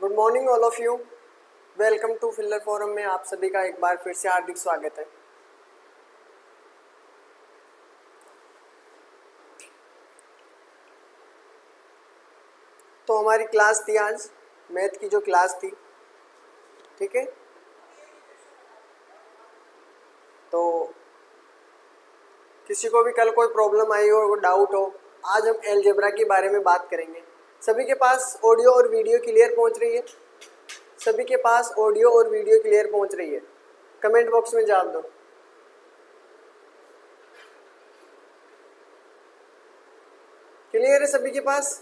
Good morning all of you. Welcome to filler forum में आप सभी का एक बार फिर से हार्दिक स्वागत है। तो हमारी क्लास थी आज मैथ की जो क्लास थी, ठीक है। तो किसी को भी कल कोई प्रॉब्लम आई हो, डाउट हो, आज हम अलजेब्रा के बारे में बात करेंगे। सभी के पास ऑडियो और वीडियो क्लियर पहुंच रही है? सभी के पास ऑडियो और वीडियो क्लियर पहुंच रही है? कमेंट बॉक्स में जवाब दो। क्लियर है सभी के पास?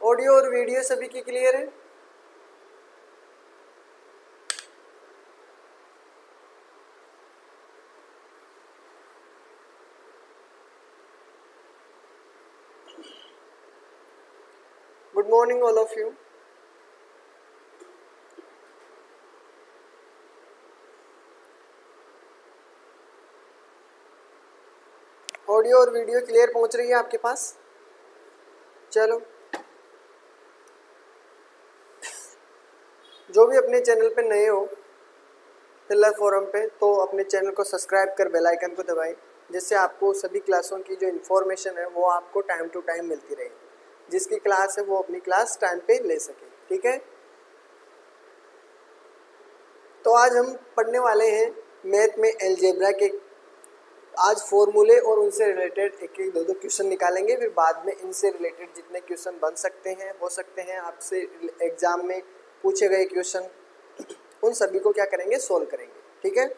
ऑडियो और वीडियो सभी की क्लियर है? Good morning all of you. Audio और वीडियो क्लियर पहुंच रही है आपके पास? चलो, जो भी अपने चैनल पे नए हो फिल्लर फोरम पे, तो अपने चैनल को सब्सक्राइब कर बेल आइकन को दबाएं, जिससे आपको सभी क्लासों की जो इन्फॉर्मेशन है वो आपको टाइम टू टाइम मिलती रहे। जिसकी क्लास है वो अपनी क्लास टाइम पे ले सके, ठीक है। तो आज हम पढ़ने वाले हैं मैथ में अलजेब्रा के आज फॉर्मूले और उनसे रिलेटेड एक एक दो क्वेश्चन निकालेंगे। फिर बाद में इनसे रिलेटेड जितने क्वेश्चन बन सकते हैं, हो सकते हैं आपसे एग्जाम में पूछे गए क्वेश्चन, उन सभी को क्या करेंगे, सोल्व करेंगे, ठीक है।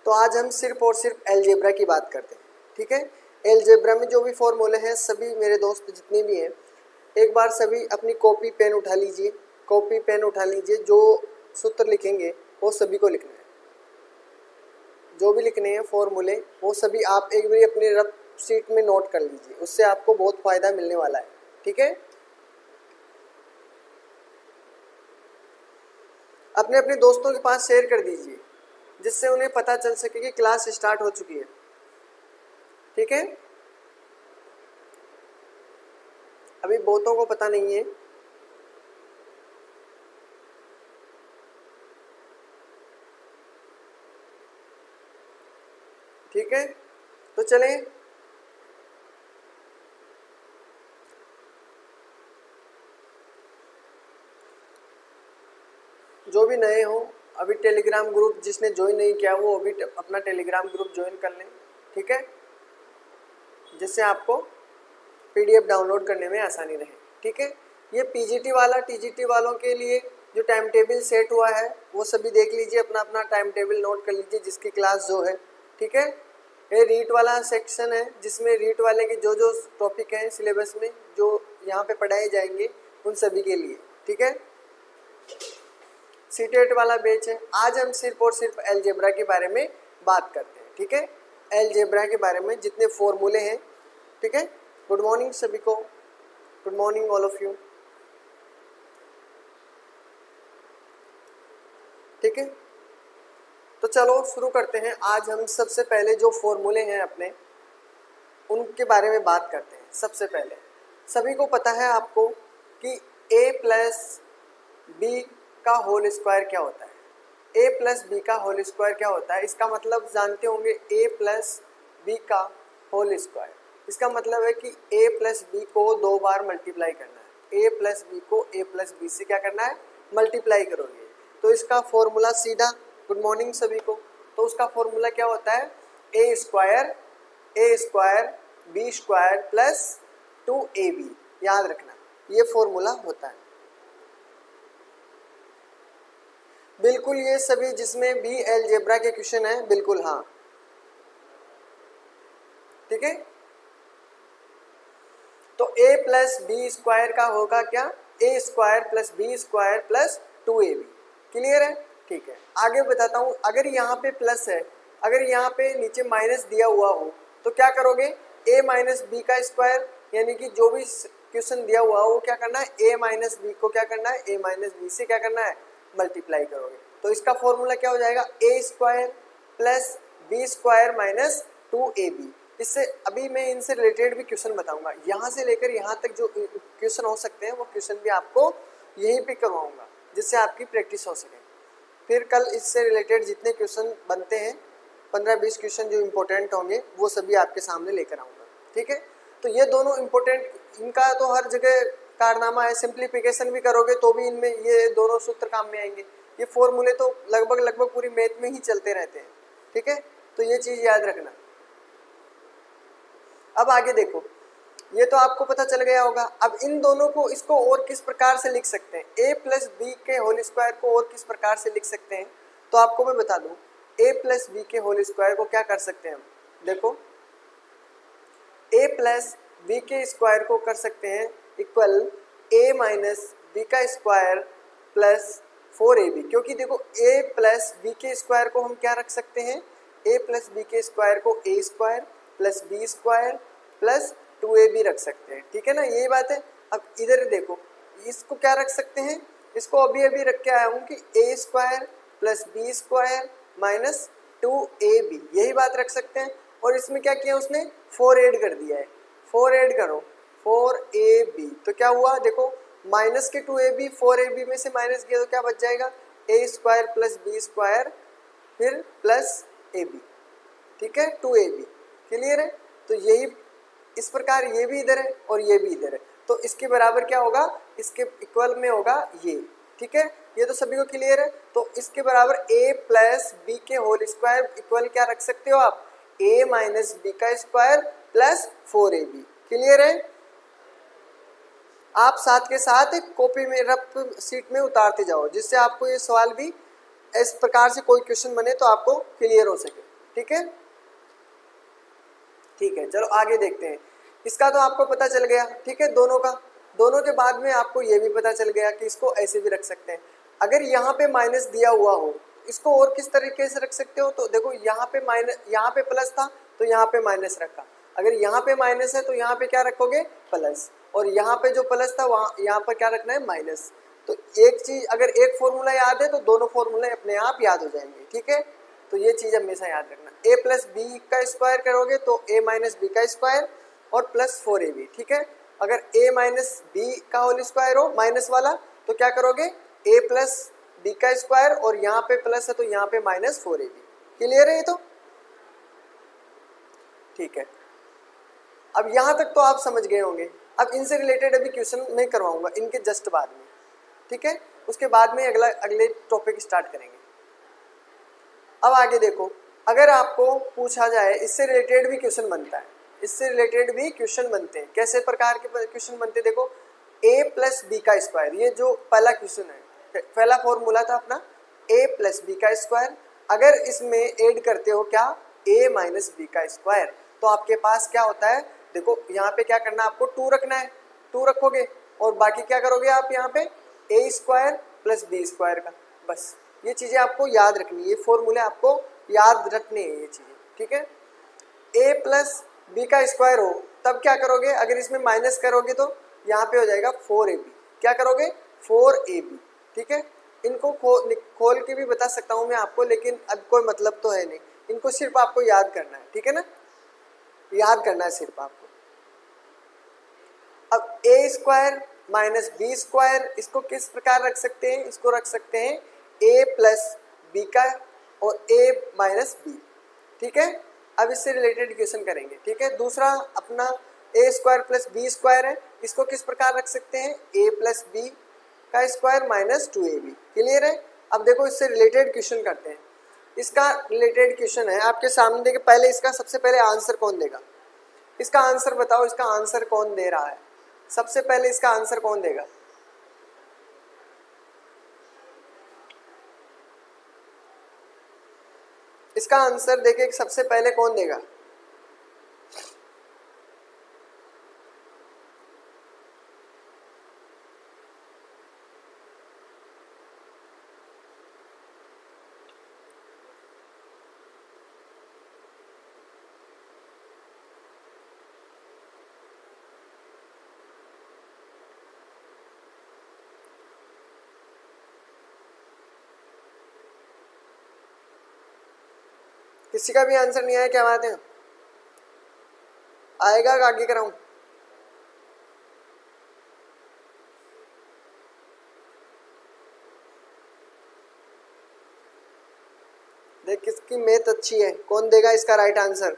तो आज हम सिर्फ और सिर्फ अलजेब्रा की बात करते हैं, ठीक है। अलजेब्रा में जो भी फॉर्मूले हैं, सभी मेरे दोस्त जितने भी हैं, एक बार सभी अपनी कॉपी पेन उठा लीजिए। कॉपी पेन उठा लीजिए, जो सूत्र लिखेंगे वो सभी को लिखना है। जो भी लिखने हैं फॉर्मूले वो सभी आप एक बार अपने रफ शीट में नोट कर लीजिए, उससे आपको बहुत फायदा मिलने वाला है, ठीक है। अपने अपने दोस्तों के पास शेयर कर दीजिए, जिससे उन्हें पता चल सके कि क्लास स्टार्ट हो चुकी है, ठीक है। अभी बहुतों को पता नहीं है। ठीक है, तो चलें। जो भी नए हो, अभी टेलीग्राम ग्रुप जिसने ज्वाइन नहीं किया वो अभी अपना टेलीग्राम ग्रुप ज्वाइन कर लें, ठीक है, जिससे आपको पीडीएफ डाउनलोड करने में आसानी रहे, ठीक है। ये पीजीटी वाला टीजीटी वालों के लिए जो टाइम टेबल सेट हुआ है वो सभी देख लीजिए, अपना अपना टाइम टेबल नोट कर लीजिए जिसकी क्लास जो है, ठीक है। ये रीट वाला सेक्शन है, जिसमें रीट वाले के जो जो टॉपिक हैं सिलेबस में जो यहाँ पे पढ़ाए जाएंगे उन सभी के लिए, ठीक है। सीटेट वाला बैच है। आज हम सिर्फ और सिर्फ अलजेब्रा के बारे में बात करते हैं, ठीक है। अलजेब्रा के बारे में जितने फॉर्मूले हैं, ठीक है। गुड मॉर्निंग सभी को, good morning all of you, ठीक है। तो चलो शुरू करते हैं। आज हम सबसे पहले जो फॉर्मूले हैं अपने, उनके बारे में बात करते हैं। सबसे पहले सभी को पता है आपको कि a प्लस बी का होल स्क्वायर क्या होता है। a प्लस बी का होल स्क्वायर क्या होता है, इसका मतलब जानते होंगे, a प्लस बी का होल स्क्वायर। इसका मतलब है कि a प्लस बी को 2 बार मल्टीप्लाई करना है। a प्लस बी को a प्लस बी से क्या करना है, मल्टीप्लाई करोगे। तो इसका फॉर्मूला सीधा, गुड मॉर्निंग सभी को, तो उसका फॉर्मूला क्या होता है, a square B square plus 2ab। याद रखना, ये फॉर्मूला होता है। बिल्कुल ये सभी जिसमें भी अलजेब्रा के क्वेश्चन है, बिल्कुल हाँ, ठीक है। तो a प्लस बी स्क्वायर का होगा क्या, a square plus B square plus 2ab। Clear है, ठीक है। आगे बताता हूँ। अगर यहाँ पे प्लस है, अगर यहाँ पे नीचे माइनस दिया हुआ हो तो क्या करोगे, a माइनस बी का स्क्वायर, यानी कि जो भी क्वेश्चन दिया हुआ हो वो क्या करना है, a माइनस बी को क्या करना है, a माइनस बी से क्या करना है, मल्टीप्लाई करोगे। तो इसका फॉर्मूला क्या हो जाएगा, a square plus B square minus 2ab। इससे अभी मैं इनसे रिलेटेड भी क्वेश्चन बताऊंगा, यहाँ से लेकर यहाँ तक जो क्वेश्चन हो सकते हैं वो क्वेश्चन भी आपको यहीं पे करवाऊंगा जिससे आपकी प्रैक्टिस हो सके। फिर कल इससे रिलेटेड जितने क्वेश्चन बनते हैं 15-20 क्वेश्चन जो इम्पोर्टेंट होंगे वो सभी आपके सामने लेकर आऊँगा, ठीक है। तो ये दोनों इम्पोर्टेंट, इनका तो हर जगह कारनामा है, सिंप्लीफिकेशन भी करोगे तो भी इनमें ये दोनों सूत्र काम में आएंगे। ये फॉर्मूले तो लगभग पूरी मैथ में ही चलते रहते हैं, ठीक है। तो ये चीज़ याद रखना। अब आगे देखो, ये तो आपको पता चल गया होगा। अब इन दोनों को, इसको और किस प्रकार से लिख सकते हैं, a प्लस बी के होल स्क्वायर को और किस प्रकार से लिख सकते हैं, तो आपको मैं बता दूं, a प्लस बी के होल स्क्वायर को क्या कर सकते हैं हम, देखो a प्लस बी के स्क्वायर को कर सकते हैं इक्वल a माइनस बी का स्क्वायर प्लस 4ab, क्योंकि देखो a प्लस बी के स्क्वायर को हम क्या रख सकते हैं, a प्लस बी के स्क्वायर को a square plus B square plus 2ab रख सकते हैं, ठीक है ना, यही बात है। अब इधर देखो, इसको क्या रख सकते हैं, इसको अभी अभी रख के आया हूँ कि a square plus B square minus 2ab, यही बात रख सकते हैं। और इसमें क्या किया उसने, 4 ऐड कर दिया है, 4 ऐड करो 4ab, तो क्या हुआ देखो, माइनस के 2ab 4ab में से माइनस किया तो क्या बच जाएगा, a square plus B square फिर प्लस ab, ठीक है, 2ab, क्लियर है। तो यही इस प्रकार ये भी इधर है और ये भी इधर है, तो इसके बराबर क्या होगा, इसके इक्वल में होगा ये, ठीक है, ये तो सभी को क्लियर है। तो इसके बराबर a प्लस बी के होल स्क्वायर इक्वल क्या रख सकते हो आप, a माइनस बी का स्क्वायर प्लस 4ab, क्लियर है। आप साथ के साथ कॉपी में रफ शीट में उतारते जाओ जिससे आपको ये सवाल भी इस प्रकार से कोई क्वेश्चन बने तो आपको क्लियर हो सके, ठीक है। ठीक है, चलो आगे देखते हैं। इसका तो आपको पता चल गया, ठीक है, दोनों का। दोनों के बाद में आपको ये भी पता चल गया कि इसको ऐसे भी रख सकते हैं। अगर यहाँ पे माइनस दिया हुआ हो, इसको और किस तरीके से रख सकते हो, तो देखो यहाँ पे माइनस, यहाँ पे प्लस था तो यहाँ पे माइनस रखा, अगर यहाँ पे माइनस है तो यहाँ पे क्या रखोगे, प्लस, और यहाँ पे जो प्लस था वहाँ यहाँ पर क्या रखना है, माइनस। तो एक चीज, अगर एक फॉर्मूला याद है तो दोनों फॉर्मूले अपने आप याद हो जाएंगे, ठीक है। तो ये चीज हमेशा याद रखना, a प्लस बी का स्क्वायर करोगे तो a माइनस बी का स्क्वायर और प्लस 4ab, ठीक है। अगर a माइनस बी का होल स्क्वायर हो माइनस वाला तो क्या करोगे, a प्लस बी का स्क्वायर और यहाँ पे प्लस है तो यहाँ पे माइनस 4ab, क्लियर है ये तो, ठीक है। अब यहाँ तक तो आप समझ गए होंगे। अब इनसे रिलेटेड अभी क्वेश्चन मैं करवाऊंगा इनके जस्ट बाद में, ठीक है, उसके बाद में अगले टॉपिक स्टार्ट करेंगे। अब आगे देखो, अगर आपको पूछा जाए, इससे रिलेटेड भी क्वेश्चन बनता है, इससे रिलेटेड भी क्वेश्चन बनते हैं। कैसे प्रकार के क्वेश्चन बनते हैं, देखो a प्लस बी का स्क्वायर, ये जो पहला क्वेश्चन है, पहला फॉर्मूला था अपना a प्लस बी का स्क्वायर, अगर इसमें ऐड करते हो क्या, a माइनस बी का स्क्वायर, तो आपके पास क्या होता है, देखो यहाँ पे क्या करना है, आपको 2 रखना है, 2 रखोगे और बाकी क्या करोगे आप यहाँ पे a square plus B square का, बस ये चीज़ें आपको याद रखनी है, ये फॉर्मूले आपको याद रखने हैं ये चीज़ें, ठीक है। a प्लस बी का स्क्वायर हो तब क्या करोगे, अगर इसमें माइनस करोगे तो यहाँ पे हो जाएगा 4ab, क्या करोगे 4ab, ठीक है। इनको खोल के भी बता सकता हूँ मैं आपको, लेकिन अब कोई मतलब तो है नहीं, इनको सिर्फ आपको याद करना है, ठीक है ना, याद करना है सिर्फ आपको। अब a square minus B square, इसको किस प्रकार रख सकते हैं, इसको रख सकते हैं a प्लस बी का और a माइनस बी, ठीक है। अब इससे रिलेटेड क्वेश्चन करेंगे, ठीक है। दूसरा अपना a square plus B square है, इसको किस प्रकार रख सकते हैं, a प्लस बी का स्क्वायर माइनस 2ab, क्लियर है। अब देखो इससे रिलेटेड क्वेश्चन करते हैं। इसका रिलेटेड क्वेश्चन है आपके सामने, देखिए पहले इसका सबसे पहले आंसर कौन देगा, इसका आंसर बताओ, इसका आंसर कौन दे रहा है, सबसे पहले इसका आंसर कौन देगा, इसका आंसर देखिए सबसे पहले कौन देगा, किसी का भी आंसर नहीं आया, क्या बात है, आएगा आगे कराऊं? देख किसकी मैथ अच्छी है, कौन देगा इसका राइट आंसर?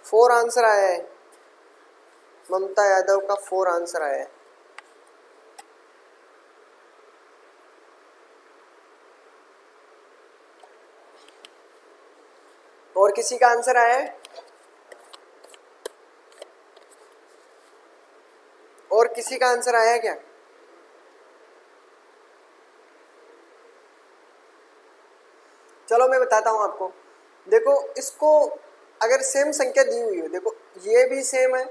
फोर आंसर आया है, ममता यादव का 4 आंसर आया है। और किसी का आंसर आया है? और किसी का आंसर आया है क्या? चलो मैं बताता हूं आपको। देखो इसको अगर सेम संख्या दी हुई है, देखो ये भी सेम है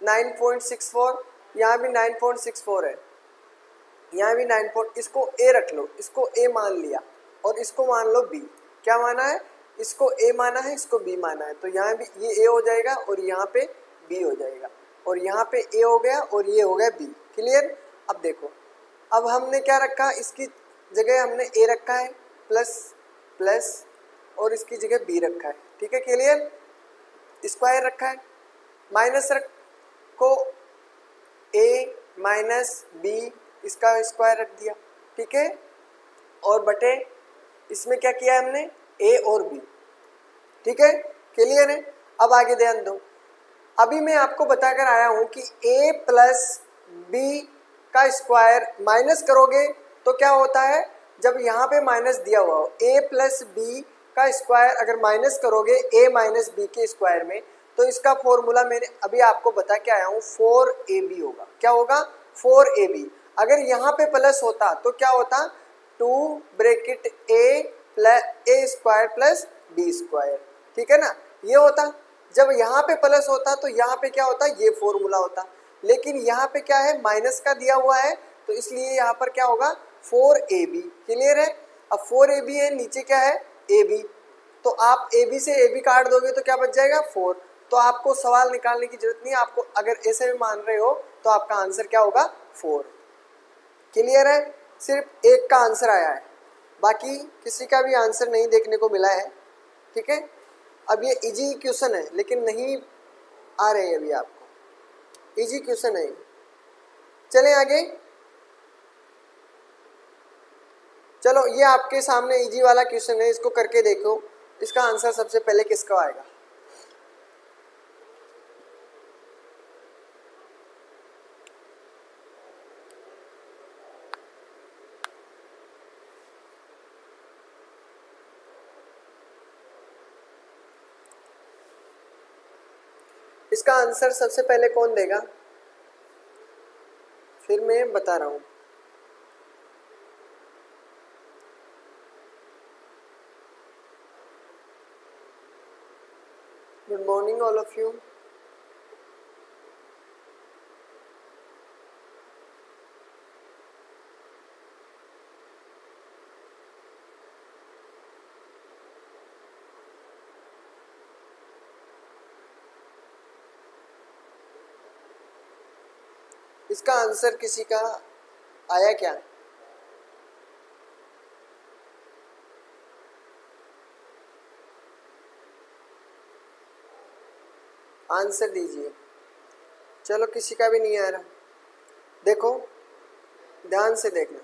9.64, यहाँ भी 9.64 है, यहाँ भी 9. इसको ए रख लो, इसको ए मान लिया और इसको मान लो बी। क्या माना है? इसको ए माना है, इसको बी माना है, तो यहाँ भी ये ए हो जाएगा और यहाँ पे बी हो जाएगा, और यहाँ पे ए हो गया और ये हो गया बी। क्लियर? अब देखो, अब हमने क्या रखा, इसकी जगह हमने ए रखा है प्लस प्लस, और इसकी जगह बी रखा है। ठीक है, क्लियर? स्क्वायर रखा है, माइनस रखो ए माइनस बी, इसका स्क्वायर रख दिया। ठीक है, और बटे इसमें क्या किया है हमने, ए और बी। ठीक है, क्लियर है? अब आगे ध्यान दो, अभी मैं आपको बताकर आया हूं कि ए प्लस बी का स्क्वायर माइनस करोगे तो क्या होता है, जब यहाँ पे माइनस दिया हुआ हो, ए प्लस बी का स्क्वायर अगर माइनस करोगे ए माइनस बी के स्क्वायर में, तो इसका फॉर्मूला मैंने अभी आपको बता के आया हूँ, 4ab होगा। क्या होगा? 4ab। अगर यहाँ पे प्लस होता तो क्या होता, 2 ब्रैकेट ए स्क्वायर प्लस बी स्क्वायर। ठीक है ना, ये होता। जब यहाँ पे प्लस होता तो यहाँ पे क्या होता, ये फॉर्मूला होता, लेकिन यहाँ पे क्या है, माइनस का दिया हुआ है, तो इसलिए यहाँ पर क्या होगा, 4ab। क्लियर है? अब 4ab है, नीचे क्या है, ab, तो आप ab से ab काट दोगे तो क्या बच जाएगा, 4। तो आपको सवाल निकालने की जरूरत नहीं है, आपको अगर ऐसे में मान रहे हो तो आपका आंसर क्या होगा, 4। क्लियर है? सिर्फ एक का आंसर आया है, बाकी किसी का भी आंसर नहीं देखने को मिला है। ठीक है, अब ये इजी क्वेश्चन है लेकिन नहीं आ रहे हैं अभी आपको, इजी क्वेश्चन है। चलें आगे। चलो ये आपके सामने इजी वाला क्वेश्चन है, इसको करके देखो, इसका आंसर सबसे पहले किसका आएगा। इसका आंसर सबसे पहले कौन देगा, फिर मैं बता रहा हूं। Good morning all of you. इसका आंसर किसी का आया क्या? आंसर दीजिए। चलो किसी का भी नहीं आ रहा, देखो ध्यान से देखना।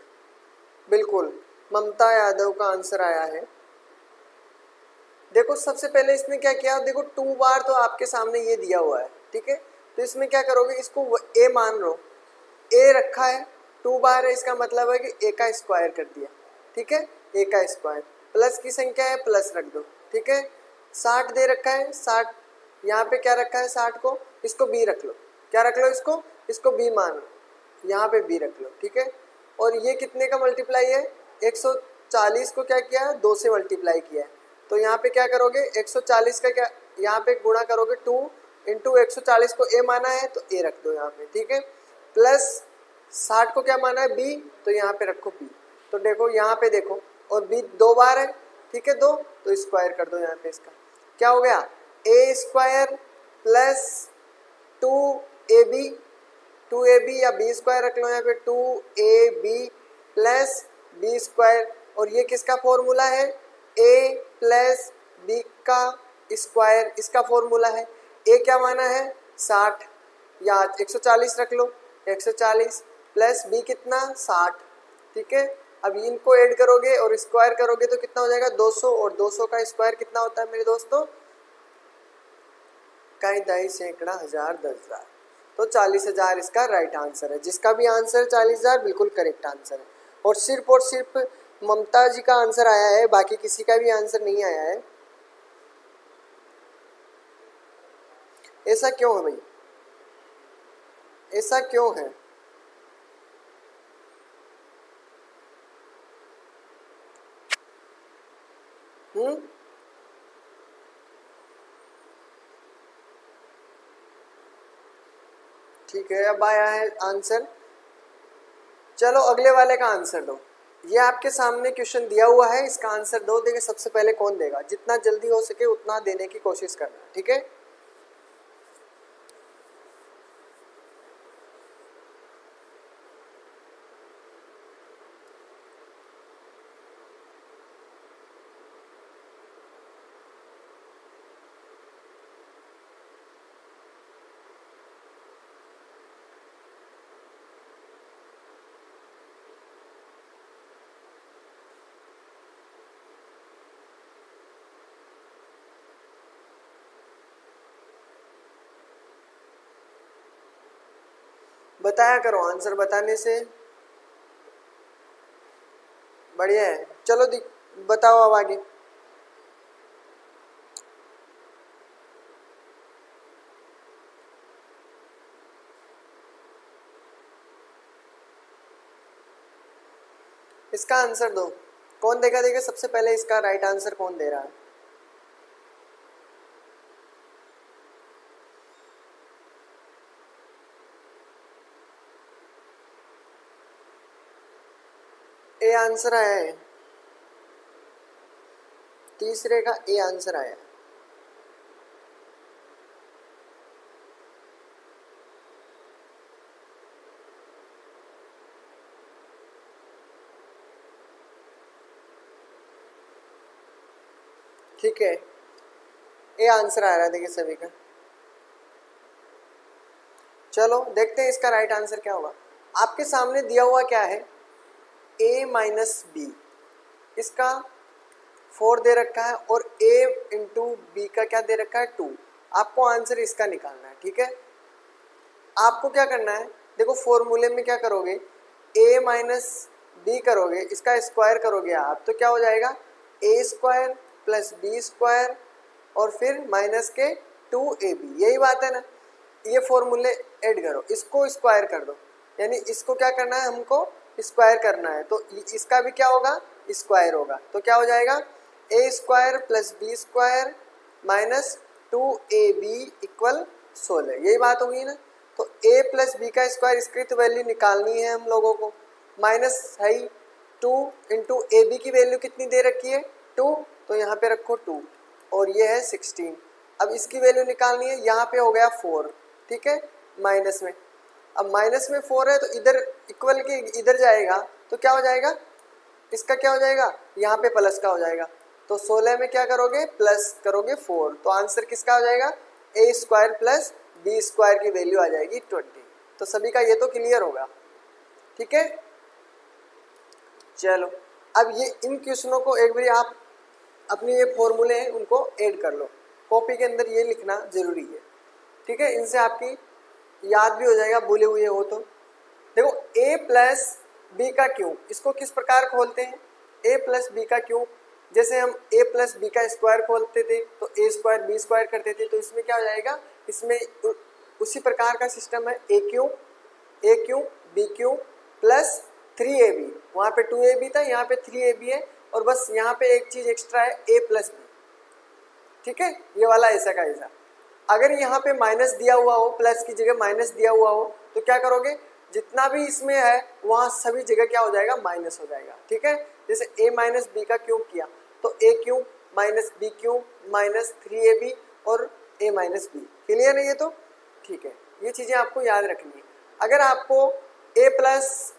बिल्कुल ममता यादव का आंसर आया है। देखो सबसे पहले इसने क्या किया, देखो 2 बार तो आपके सामने ये दिया हुआ है। ठीक है, तो इसमें क्या करोगे, इसको ए मान लो, ए रखा है, 2 बार है, इसका मतलब है कि ए का स्क्वायर कर दिया। ठीक है, ए का स्क्वायर, प्लस की संख्या है प्लस रख दो। ठीक है, 60 दे रखा है, 60 यहाँ पे क्या रखा है, 60 को, इसको बी रख लो। क्या रख लो, इसको बी मान लो, यहाँ पे बी रख लो। ठीक है, और ये कितने का मल्टीप्लाई है, 140 को क्या किया है, 2 से मल्टीप्लाई किया है, तो यहाँ पे क्या करोगे, 140 का क्या यहाँ पे गुणा करोगे, 2 इंटू 140 को ए माना है तो ए रख दो यहाँ पे। ठीक है, प्लस 60 को क्या माना है, बी, तो यहाँ पे रखो बी। तो देखो यहाँ पे देखो, और बी 2 बार है। ठीक है, 2, तो स्क्वायर कर दो यहाँ पे, इसका क्या हो गया, ए स्क्वायर प्लस 2ab, 2ab या बी स्क्वायर रख लो यहाँ पे, 2ab प्लस बी स्क्वायर, और ये किसका फॉर्मूला है, ए प्लस बी का स्क्वायर, इसका फॉर्मूला है। ए क्या माना है 60 या 140 रख लो, 140 प्लस बी कितना 60, ठीक है। अब इनको ऐड करोगे और स्क्वायर करोगे तो कितना हो जाएगा 200, और 200 का स्क्वायर कितना होता है मेरे दोस्तों, कई दही सैकड़ा हजार 10,000, तो 40,000 इसका राइट आंसर है। जिसका भी आंसर 40,000 बिल्कुल करेक्ट आंसर है। और सिर्फ ममता जी का आंसर आया है, बाकी किसी का भी आंसर नहीं आया है। ऐसा क्यों है भाई, ऐसा क्यों है? ठीक है, अब आया है आंसर। चलो अगले वाले का आंसर दो। ये आपके सामने क्वेश्चन दिया हुआ है, इसका आंसर दो। देखिए सबसे पहले कौन देगा, जितना जल्दी हो सके उतना देने की कोशिश करना, ठीक है। बताया करो, आंसर बताने से बढ़िया है। चलो बताओ अब आगे। इसका आंसर दो, कौन देगा? देखिए सबसे पहले इसका राइट आंसर कौन दे रहा है? ए आंसर आया है, तीसरे का ए आंसर आया है। ठीक है, ए आंसर आ रहा है देखिए सभी का। चलो देखते हैं इसका राइट आंसर क्या होगा। आपके सामने दिया हुआ क्या है, a माइनस बी, इसका 4 दे रखा है, और a इंटू बी का क्या दे रखा है 2। आपको आंसर इसका निकालना है, ठीक है। आपको क्या करना है, देखो फॉर्मूले में क्या करोगे, a माइनस बी करोगे, इसका स्क्वायर करोगे आप, तो क्या हो जाएगा a square plus B square और फिर माइनस के 2ab, यही बात है ना। ये फॉर्मूले ऐड करो, इसको स्क्वायर कर दो, यानी इसको क्या करना है, हमको स्क्वायर करना है, तो इसका भी क्या होगा स्क्वायर होगा, तो क्या हो जाएगा a square plus B square minus 2ab equal 16, यही बात होगी ना। तो a प्लस बी का स्क्वायर, इसकी तो वैल्यू निकालनी है हम लोगों को, माइनस है 2 इंटू ए बी की वैल्यू कितनी दे रखी है 2, तो यहाँ पे रखो 2, और ये है 16। अब इसकी वैल्यू निकालनी है, यहाँ पे हो गया 4, ठीक है, माइनस में। अब माइनस में 4 है तो इधर इक्वल के इधर जाएगा, तो क्या हो जाएगा इसका, क्या हो जाएगा यहाँ पे प्लस का हो जाएगा, तो 16 में क्या करोगे प्लस करोगे 4, तो आंसर किसका हो जाएगा a square plus B square की वैल्यू आ जाएगी 20। तो सभी का ये तो क्लियर होगा, ठीक है। चलो अब ये इन क्वेश्चनों को एक बार आप अपने ये फॉर्मूले हैं उनको ऐड कर लो, कॉपी के अंदर ये लिखना जरूरी है, ठीक है। इनसे आपकी याद भी हो जाएगा, भूले हुए हो तो। देखो a प्लस बी का क्यूब, इसको किस प्रकार खोलते हैं, a प्लस बी का क्यूब, जैसे हम a प्लस बी का स्क्वायर खोलते थे तो a स्क्वायर बी स्क्वायर करते थे, तो इसमें क्या हो जाएगा, इसमें उसी प्रकार का सिस्टम है, a cube B cube plus 3ab, वहाँ पे 2ab था, यहाँ पे 3ab है, और बस यहाँ पे एक चीज एक्स्ट्रा है a प्लस बी, ठीक है। ये वाला ऐसा का ऐसा। अगर यहाँ पे माइनस दिया हुआ हो, प्लस की जगह माइनस दिया हुआ हो, तो क्या करोगे, जितना भी इसमें है वहाँ सभी जगह क्या हो जाएगा माइनस हो जाएगा, ठीक है। जैसे a माइनस बी का क्यूब किया तो a cube minus B cube minus 3ab और a माइनस बी, क्लियर है ये तो, ठीक है। ये चीज़ें आपको याद रखनी है। अगर आपको a प्लस,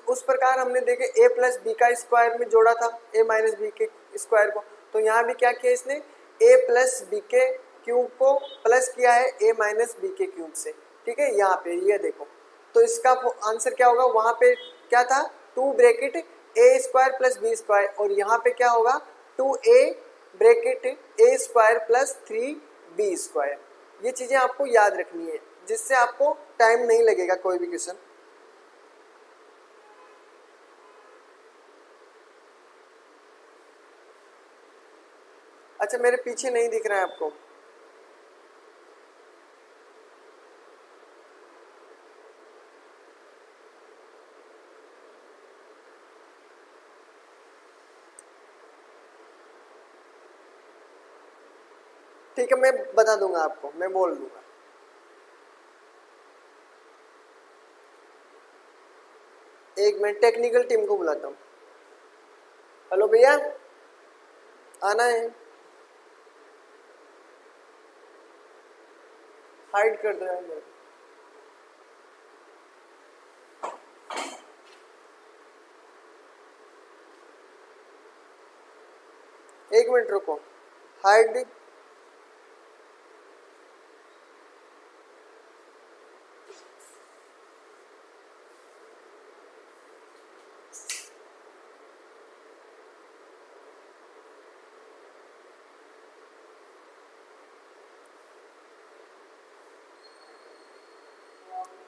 उस प्रकार हमने देखे a प्लस बी का स्क्वायर में जोड़ा था a माइनस बी के स्क्वायर को, तो यहाँ भी क्या किया इसने, a प्लस बी के क्यूब को प्लस किया है a माइनस बी के क्यूब से, ठीक है। यहाँ पे ये देखो, तो इसका आंसर क्या होगा, वहाँ पे क्या था 2 bracket a square plus B square, और यहाँ पे क्या होगा 2a bracket a square plus 3b square. ये चीज़ें आपको याद रखनी है, जिससे आपको टाइम नहीं लगेगा कोई भी क्वेश्चन। अच्छा, मेरे पीछे नहीं दिख रहा है आपको? ठीक है, मैं बता दूंगा आपको, मैं बोल दूंगा। एक मिनट, टेक्निकल टीम को बुलाता हूँ। हेलो भैया, आना है, हाइड कर दो यार। एक मिनट रुको, हाइड।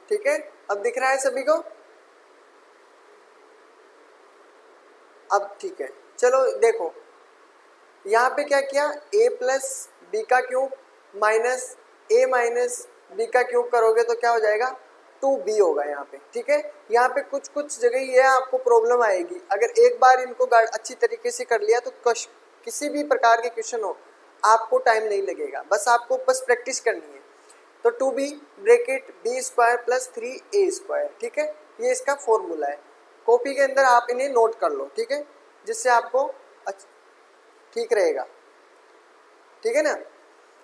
ठीक है, अब दिख रहा है सभी को? अब ठीक है, चलो देखो, यहाँ पे क्या किया, a प्लस बी का cube minus a minus B का क्यूब करोगे तो क्या हो जाएगा 2b होगा यहाँ पे, ठीक है। यहाँ पे कुछ कुछ जगह ये आपको प्रॉब्लम आएगी, अगर एक बार इनको अच्छी तरीके से कर लिया तो किसी भी प्रकार के क्वेश्चन हो आपको टाइम नहीं लगेगा, बस आपको प्रैक्टिस करनी है। तो 2b bracket b square plus 3a square, ठीक है, ये इसका फॉर्मूला है। कॉपी के अंदर आप इन्हें नोट कर लो, ठीक है, जिससे आपको ठीक रहेगा, ठीक है ना।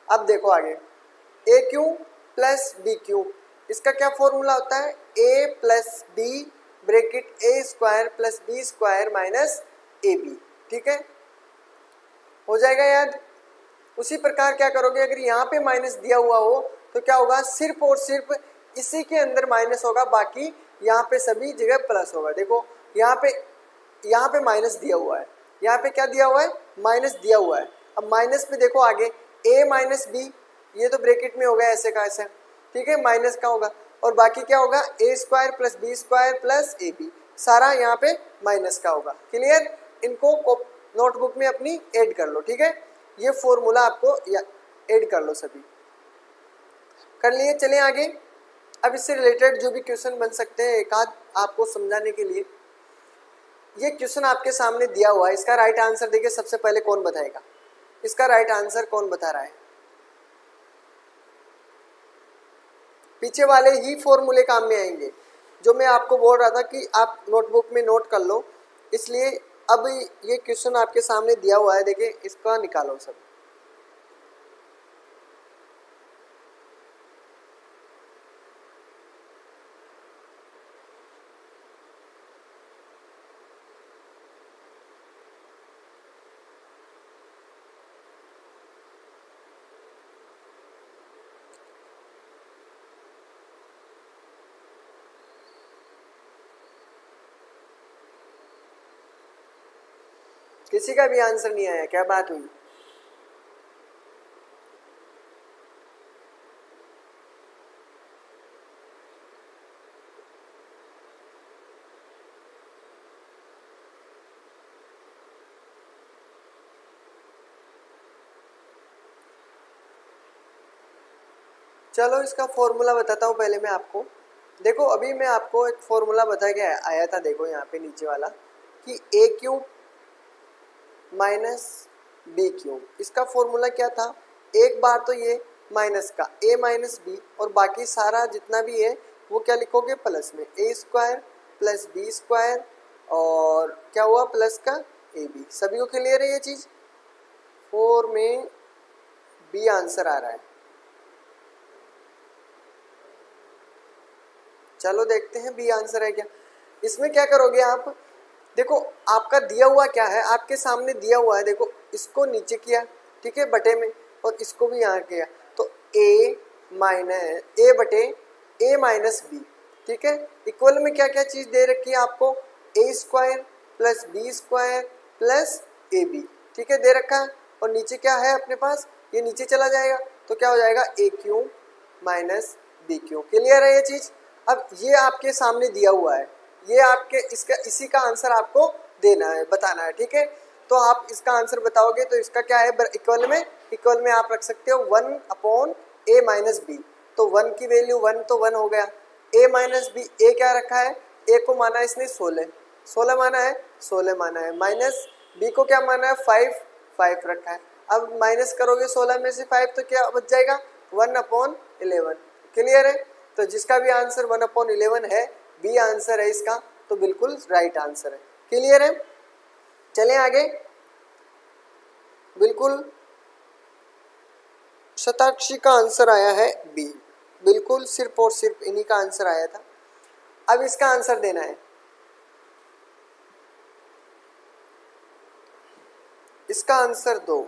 अब देखो आगे, a cube plus B cube, इसका क्या फॉर्मूला होता है, a plus B bracket a square plus B square minus A B, ठीक है, हो जाएगा याद। उसी प्रकार क्या करोगे, अगर यहाँ पे माइनस दिया हुआ हो तो क्या होगा, सिर्फ और सिर्फ इसी के अंदर माइनस होगा, बाकी यहाँ पे सभी जगह प्लस होगा। देखो यहाँ पे माइनस दिया हुआ है, यहाँ पे क्या दिया हुआ है, माइनस दिया हुआ है। अब माइनस पे देखो आगे a माइनस बी, ये तो ब्रैकेट में होगा ऐसे का ऐसे, ठीक है, माइनस का होगा, और बाकी क्या होगा a square plus B square plus A B, सारा यहाँ पे माइनस का होगा। क्लियर, इनको नोटबुक में अपनी ऐड कर लो, ठीक है, ये फॉर्मूला आपको ऐड कर लो, सभी कर लिए। चलें आगे, अब इससे रिलेटेड जो भी क्वेश्चन बन सकते हैं एक आध आपको समझाने के लिए, ये क्वेश्चन आपके सामने दिया हुआ है, इसका राइट आंसर देखिए, सबसे पहले कौन बताएगा, इसका राइट आंसर कौन बता रहा है। पीछे वाले ही फॉर्मूले काम में आएंगे, जो मैं आपको बोल रहा था कि आप नोटबुक में नोट कर लो, इसलिए अब ये क्वेश्चन आपके सामने दिया हुआ है, देखिए इसका निकालो सब। किसी का भी आंसर नहीं आया, क्या बात हुई? चलो इसका फॉर्मूला बताता हूँ पहले मैं आपको। देखो अभी मैं आपको एक फॉर्मूला बता के आया था, देखो यहाँ पे नीचे वाला, कि a cube minus B cube, इसका फॉर्मूला क्या था, एक बार तो ये माइनस का a माइनस बी, और बाकी सारा जितना भी है वो क्या लिखोगे प्लस में, a square plus B square, और क्या हुआ प्लस का ए बी। सभी को क्लियर है ये चीज़? 4 में बी आंसर आ रहा है। चलो देखते हैं बी आंसर है क्या। इसमें क्या करोगे आप, देखो आपका दिया हुआ क्या है, आपके सामने दिया हुआ है, देखो इसको नीचे किया, ठीक है, बटे में, और इसको भी यहाँ किया, तो a बटे a माइनस बी, ठीक है। इक्वल में क्या क्या चीज़ दे रखी है आपको, a square plus B square plus A B, ठीक है, दे रखा है। और नीचे क्या है अपने पास, ये नीचे चला जाएगा तो क्या हो जाएगा A cube minus B cube. Clear है ये चीज़। अब ये आपके सामने दिया हुआ है, ये आपके इसका इसी का आंसर आपको देना है, बताना है, ठीक है। तो आप इसका आंसर बताओगे तो इसका क्या है, इक्वल में आप रख सकते हो 1 अपॉन ए माइनस बी। तो 1 की वैल्यू 1 तो 1 हो गया, ए माइनस बी, ए क्या रखा है, ए को माना है इसने 16 माना है, 16 माना है, माइनस बी को क्या माना है 5 रखा है। अब माइनस करोगे 16 में से 5 तो क्या बच जाएगा 1 अपॉन 11। क्लियर है। तो जिसका भी आंसर 1 अपॉन 11 है, बी आंसर है इसका, तो बिल्कुल राइट आंसर है। क्लियर है। चलें आगे। बिल्कुल शताक्षी का आंसर आया है बी, बिल्कुल सिर्फ और सिर्फ इन्हीं का आंसर आया था। अब इसका आंसर देना है, इसका आंसर दो।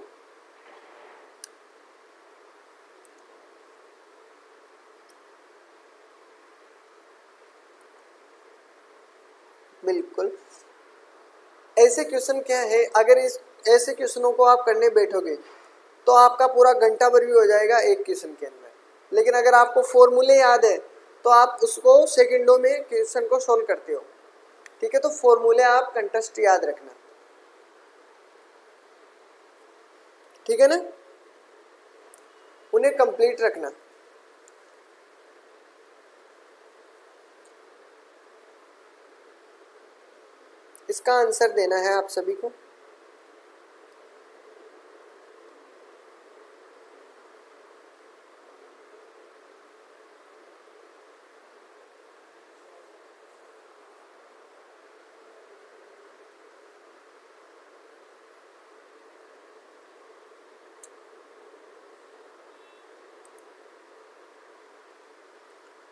बिल्कुल ऐसे क्वेश्चन क्या है, अगर इस ऐसे क्वेश्चनों को आप करने बैठोगे तो आपका पूरा घंटा भर भी हो जाएगा एक क्वेश्चन के अंदर। लेकिन अगर आपको फॉर्मूले याद है तो आप उसको सेकंडों में क्वेश्चन को सॉल्व करते हो, ठीक है। तो फॉर्मूले आप कंटेस्ट याद रखना, ठीक है ना, उन्हें कंप्लीट रखना। इसका आंसर देना है आप सभी को।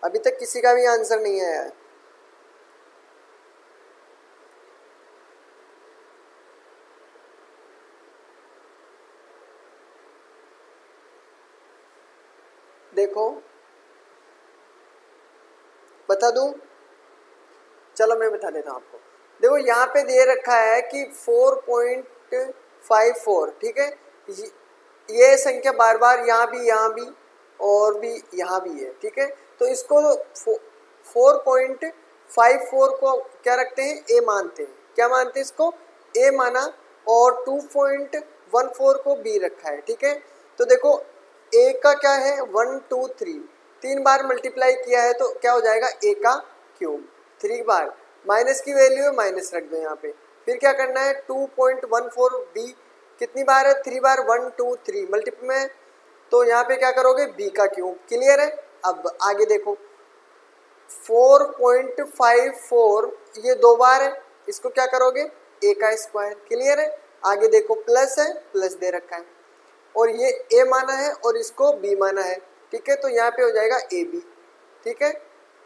अभी तक किसी का भी आंसर नहीं आया है। देखो बता दूं, चलो मैं बता देता हूं आपको। देखो यहाँ पे दे रखा है कि 4.54, ठीक है। ये संख्या बार बार यहाँ भी और भी यहाँ भी है, ठीक है। तो इसको 4.54 को क्या रखते हैं, ए मानते हैं। क्या मानते हैं इसको, ए माना, और 2.14 को बी रखा है, ठीक है। तो देखो ए का क्या है 1 2 3, 3 बार मल्टीप्लाई किया है तो क्या हो जाएगा ए का क्यूब, 3 बार। माइनस की वैल्यू है, माइनस रख दो यहाँ पे। फिर क्या करना है 2.14 बी कितनी बार है, 3 बार, 1 2 3 मल्टीप्लाई में, तो यहाँ पे क्या करोगे बी का क्यूब। क्लियर है। अब आगे देखो 4.54 ये 2 बार है, इसको क्या करोगे ए का स्क्वायर। क्लियर है। आगे देखो प्लस है, प्लस दे रखा है, और ये ए माना है और इसको बी माना है, ठीक है। तो यहाँ पे हो जाएगा ए बी, ठीक है।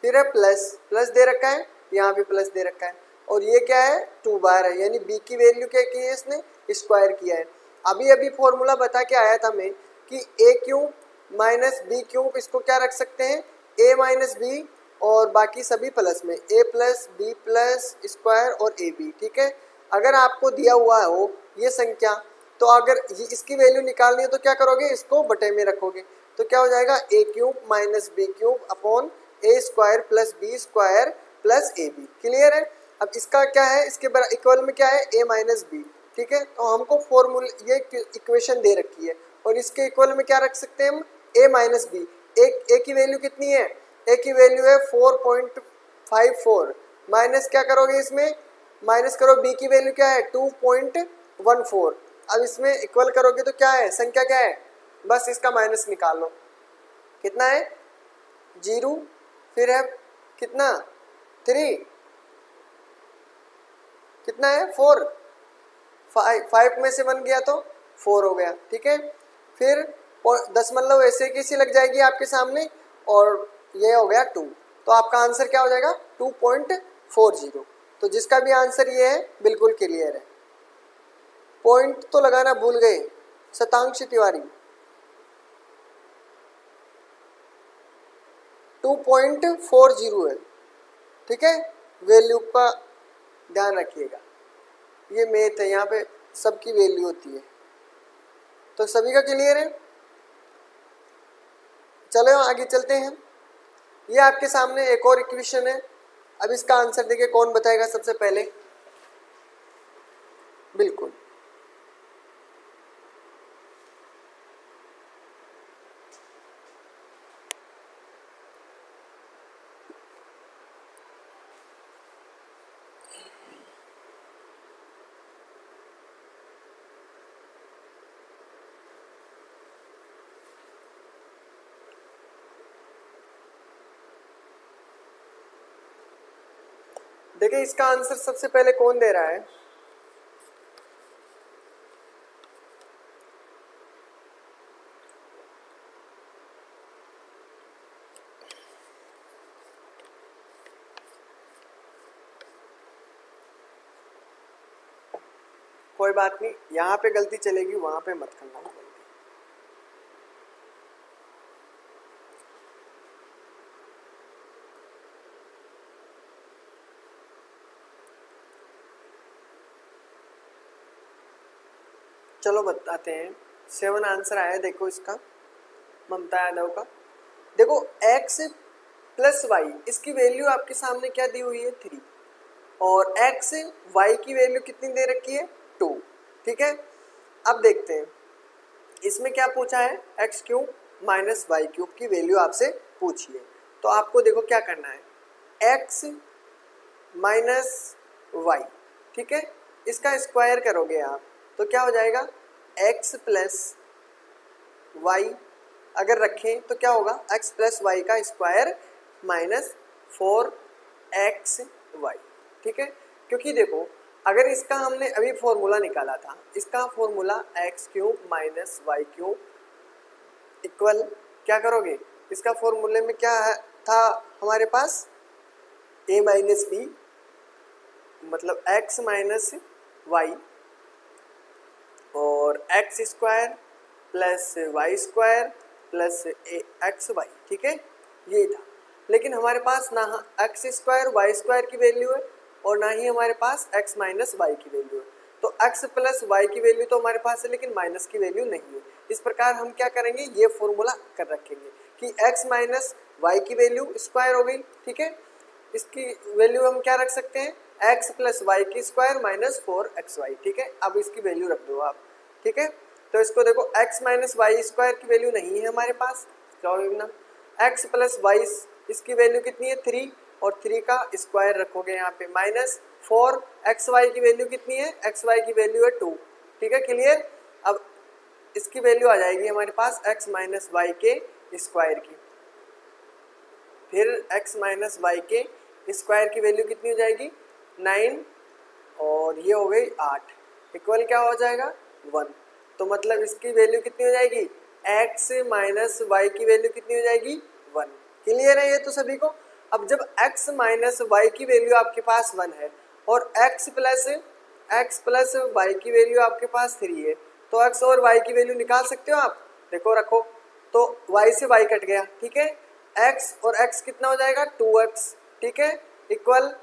फिर है प्लस दे रखा है, यहाँ पे प्लस दे रखा है, और ये क्या है 2 बार है, यानी बी की वैल्यू क्या की है इसने, स्क्वायर किया है। अभी फॉर्मूला बता के आया था मैं कि A cube minus B cube, इसको क्या रख सकते हैं ए माइनस बी, और बाकी सभी प्लस में ए प्लस बी प्लस स्क्वायर और ए बी, ठीक है। अगर आपको दिया हुआ हो ये संख्या, तो अगर इसकी वैल्यू निकालनी है तो क्या करोगे, इसको बटे में रखोगे, तो क्या हो जाएगा A cube minus B cube upon A square plus B square plus A B. Clear है। अब इसका क्या है, इसके इक्वल में क्या है ए माइनस बी, ठीक है। तो हमको फॉर्मूला ये इक्वेशन दे रखी है, और इसके इक्वल में क्या रख सकते हैं हम, ए माइनस बी। ए की वैल्यू कितनी है, ए की वैल्यू है 4.54, माइनस क्या करोगे इसमें, माइनस करो बी की वैल्यू क्या है 2.14। अब इसमें इक्वल करोगे तो क्या है, संख्या क्या है, बस इसका माइनस निकाल लो, कितना है 0, फिर है कितना 3, कितना है 4, 5 में से 1 गया तो 4 हो गया, ठीक है। फिर 10 मतलब ऐसे कैसी लग जाएगी आपके सामने, और ये हो गया 2, तो आपका आंसर क्या हो जाएगा 2.40। तो जिसका भी आंसर ये है बिल्कुल क्लियर है। पॉइंट तो लगाना भूल गए शतांश तिवारी। 2.40 है, ठीक है। वैल्यू का ध्यान रखिएगा, ये मैथ है, यहाँ पे सबकी वैल्यू होती है। तो सभी का क्लियर है? चलो आगे चलते हैं। ये आपके सामने एक और इक्वेशन है। अब इसका आंसर देखिए, कौन बताएगा सबसे पहले? बिल्कुल, देखिए इसका आंसर सबसे पहले कौन दे रहा है? कोई बात नहीं, यहाँ पे गलती चलेगी, वहां पे मत करना गलती। चलो बताते हैं। 7 आंसर आया, देखो इसका, ममता यादव का। देखो x प्लस वाई, इसकी वैल्यू आपके सामने क्या दी हुई है? 3। और x y की वैल्यू कितनी दे रखी है? 2, ठीक है। अब देखते हैं इसमें क्या पूछा है, X cube minus Y cube की वैल्यू आपसे पूछी है। तो आपको देखो क्या करना है, एक्स माइनस वाई, ठीक है, इसका स्क्वायर करोगे आप तो क्या हो जाएगा, एक्स प्लस वाई अगर रखें तो क्या होगा, एक्स प्लस वाई का स्क्वायर माइनस 4x वाई, ठीक है। क्योंकि देखो अगर इसका हमने अभी फॉर्मूला निकाला था, इसका formula X cube minus Y cube equal क्या करोगे, इसका फॉर्मूले में क्या था हमारे पास, a माइनस बी, मतलब x माइनस वाई और X square plus Y square plus X Y, ठीक है, ये था। लेकिन हमारे पास ना एक्स स्क्वायर वाई स्क्वायर की वैल्यू है और ना ही हमारे पास x माइनस वाई की वैल्यू है। तो x प्लस वाई की वैल्यू तो हमारे पास है लेकिन माइनस की वैल्यू नहीं है। इस प्रकार हम क्या करेंगे, ये फॉर्मूला कर रखेंगे कि x माइनस वाई की वैल्यू स्क्वायर हो गई, ठीक है। इसकी वैल्यू हम क्या रख सकते हैं, x प्लस वाई की स्क्वायर माइनस 4xy, ठीक है। अब इसकी वैल्यू रख दो आप, ठीक है। तो इसको देखो x माइनस वाई स्क्वायर की वैल्यू नहीं है हमारे पास, x प्लस वाई इसकी वैल्यू कितनी है, 3 और 3 का स्क्वायर रखोगे यहाँ पे माइनस 4xy की वैल्यू कितनी है, xy की वैल्यू है 2, ठीक है, क्लियर। अब इसकी वैल्यू आ जाएगी हमारे पास x माइनस वाई के स्क्वायर की, फिर x माइनस वाई के स्क्वायर की वैल्यू कितनी हो जाएगी, 9 और ये हो गई 8, इक्वल क्या हो जाएगा 1। तो मतलब इसकी वैल्यू कितनी हो जाएगी, x माइनस वाई की वैल्यू कितनी हो जाएगी 1। क्लियर है ये तो सभी को। अब जब x माइनस वाई की वैल्यू आपके पास 1 है और x प्लस वाई की वैल्यू आपके पास 3 है, तो x और y की वैल्यू निकाल सकते हो आप। देखो रखो, तो y से y कट गया, ठीक है, x और x कितना हो जाएगा 2x, ठीक है, इक्वल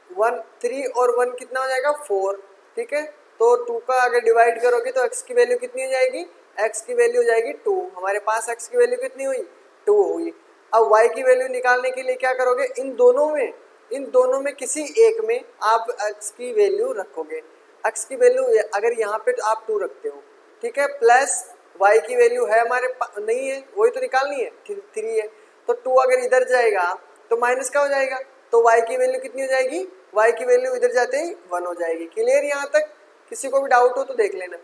1, 3 और 1 कितना हो जाएगा 4, ठीक है। तो 2 का अगर डिवाइड करोगे तो x की वैल्यू कितनी हो जाएगी, x की वैल्यू हो जाएगी 2, हमारे पास x की वैल्यू कितनी हुई 2 हुई। अब y की वैल्यू निकालने के लिए क्या करोगे, इन दोनों में किसी एक में आप x की वैल्यू रखोगे। x की वैल्यू अगर यहाँ पे तो आप 2 रखते हो, ठीक है, प्लस y की वैल्यू है हमारे पास नहीं है, वही तो निकालनी है, 3 है, तो 2 अगर इधर जाएगा तो माइनस का हो जाएगा, तो y की वैल्यू कितनी हो जाएगी, y की वैल्यू इधर जाते ही 1 हो जाएगी। क्लियर, यहाँ तक किसी को भी डाउट हो तो देख लेना,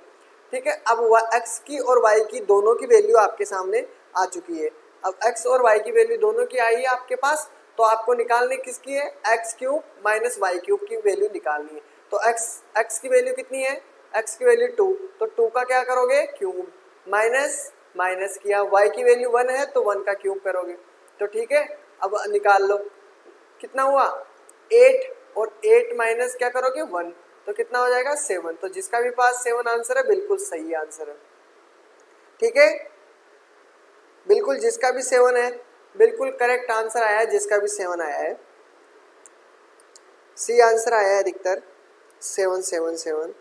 ठीक है। अब x की और y की दोनों की वैल्यू आपके सामने आ चुकी है। अब x और y की वैल्यू दोनों की आई है आपके पास, तो आपको निकालनी किसकी है, X cube minus Y cube की वैल्यू निकालनी है। तो x की वैल्यू कितनी है, x की वैल्यू 2, तो 2 का क्या करोगे क्यूब, माइनस किया, y की वैल्यू 1 है तो 1 का क्यूब करोगे, तो ठीक है। अब निकाल लो कितना हुआ 8 और 8 माइनस क्या करोगे 1, तो तो कितना हो जाएगा 7। तो जिसका भी पास 7 आंसर है बिल्कुल सही आंसर है, ठीक है, बिल्कुल जिसका भी 7 है बिल्कुल करेक्ट आंसर आया है, जिसका भी 7 आया है सी आंसर आया है अधिकतर 7 7 7।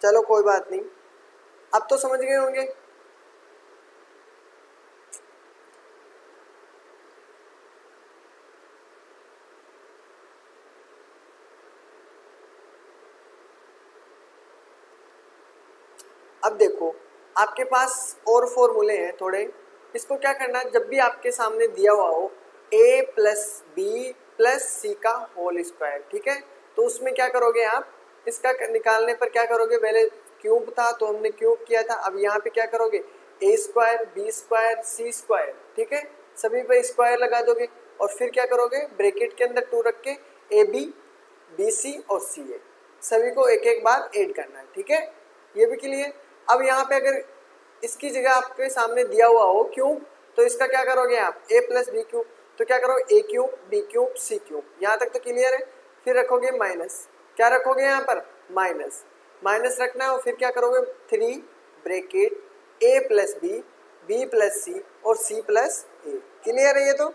चलो कोई बात नहीं, अब तो समझ गए होंगे। अब देखो आपके पास और फॉर्मूले हैं थोड़े, इसको क्या करना है, जब भी आपके सामने दिया हुआ हो a plus B plus C का होल स्क्वायर, ठीक है, तो उसमें क्या करोगे आप, इसका निकालने पर क्या करोगे, पहले क्यूब था तो हमने क्यूब किया था, अब यहाँ पे क्या करोगे a square B square C square, ठीक है, सभी पे स्क्वायर लगा दोगे और फिर क्या करोगे ब्रैकेट के अंदर 2 रख के ए बी बी सी और सी ए सभी को एक एक बार ऐड करना है, ठीक है, ये भी क्लियर। अब यहाँ पे अगर इसकी जगह आपके सामने दिया हुआ हो क्यूब, तो इसका क्या करोगे आप a प्लस बी क्यूब, तो क्या करोगे a cube B cube C cube, यहाँ तक तो क्लियर है। फिर रखोगे माइनस, क्या रखोगे यहाँ पर माइनस, माइनस रखना है और फिर क्या करोगे 3 bracket a plus B B plus C और c प्लस ए, क्लियर है ये तो।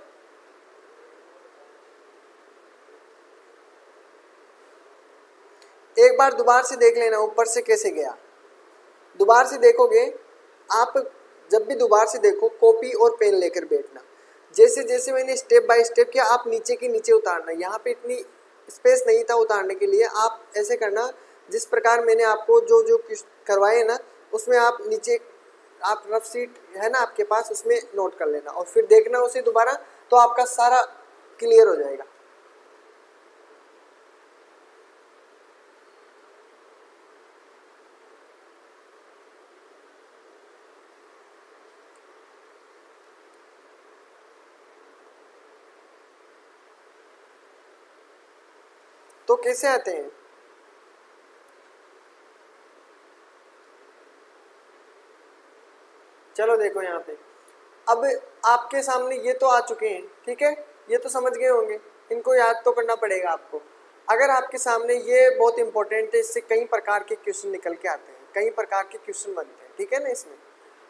एक बार दोबारा से देख लेना ऊपर से कैसे गया, दोबारा से देखोगे आप, जब भी दोबारा से देखो कॉपी और पेन लेकर बैठना, जैसे जैसे मैंने स्टेप बाय स्टेप किया आप नीचे के नीचे उतारना, यहाँ पे इतनी स्पेस नहीं था उतारने के लिए, आप ऐसे करना जिस प्रकार मैंने आपको जो जो करवाए ना उसमें आप नीचे आप रफ शीट है ना आपके पास उसमें नोट कर लेना और फिर देखना उसे दोबारा, तो आपका सारा क्लियर हो जाएगा। तो कैसे आते हैं, चलो देखो यहाँ पे, अब आपके सामने ये तो आ चुके हैं, ठीक है, ये तो समझ गए होंगे, इनको याद तो करना पड़ेगा आपको। अगर आपके सामने ये बहुत इंपॉर्टेंट है, इससे कई प्रकार के क्वेश्चन निकल के आते हैं, कई प्रकार के क्वेश्चन बनते हैं, ठीक है ना, इसमें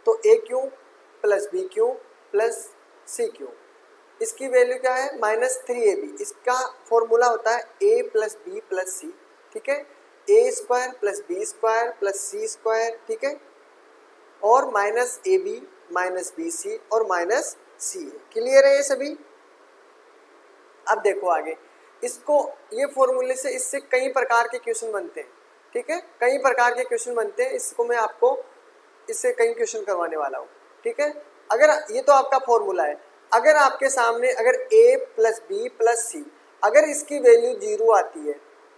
तो a cube plus B cube plus C cube, इसकी वैल्यू क्या है -3ab, इसका फॉर्मूला होता है a plus B plus C, ठीक है, a square plus B square plus C square, ठीक है, और minus A B minus B C और माइनस सी ए, क्लियर है ये सभी। अब देखो आगे, इसको ये फॉर्मूले से इससे कई प्रकार के क्वेश्चन बनते हैं, ठीक है, कई प्रकार के क्वेश्चन बनते हैं, इसको मैं आपको इससे कई क्वेश्चन करवाने वाला हूँ, ठीक है। अगर ये तो आपका फॉर्मूला है, अगर आपके सामने अगर a प्लस बी प्लस सी अगर इसकी वैल्यू 0 आती है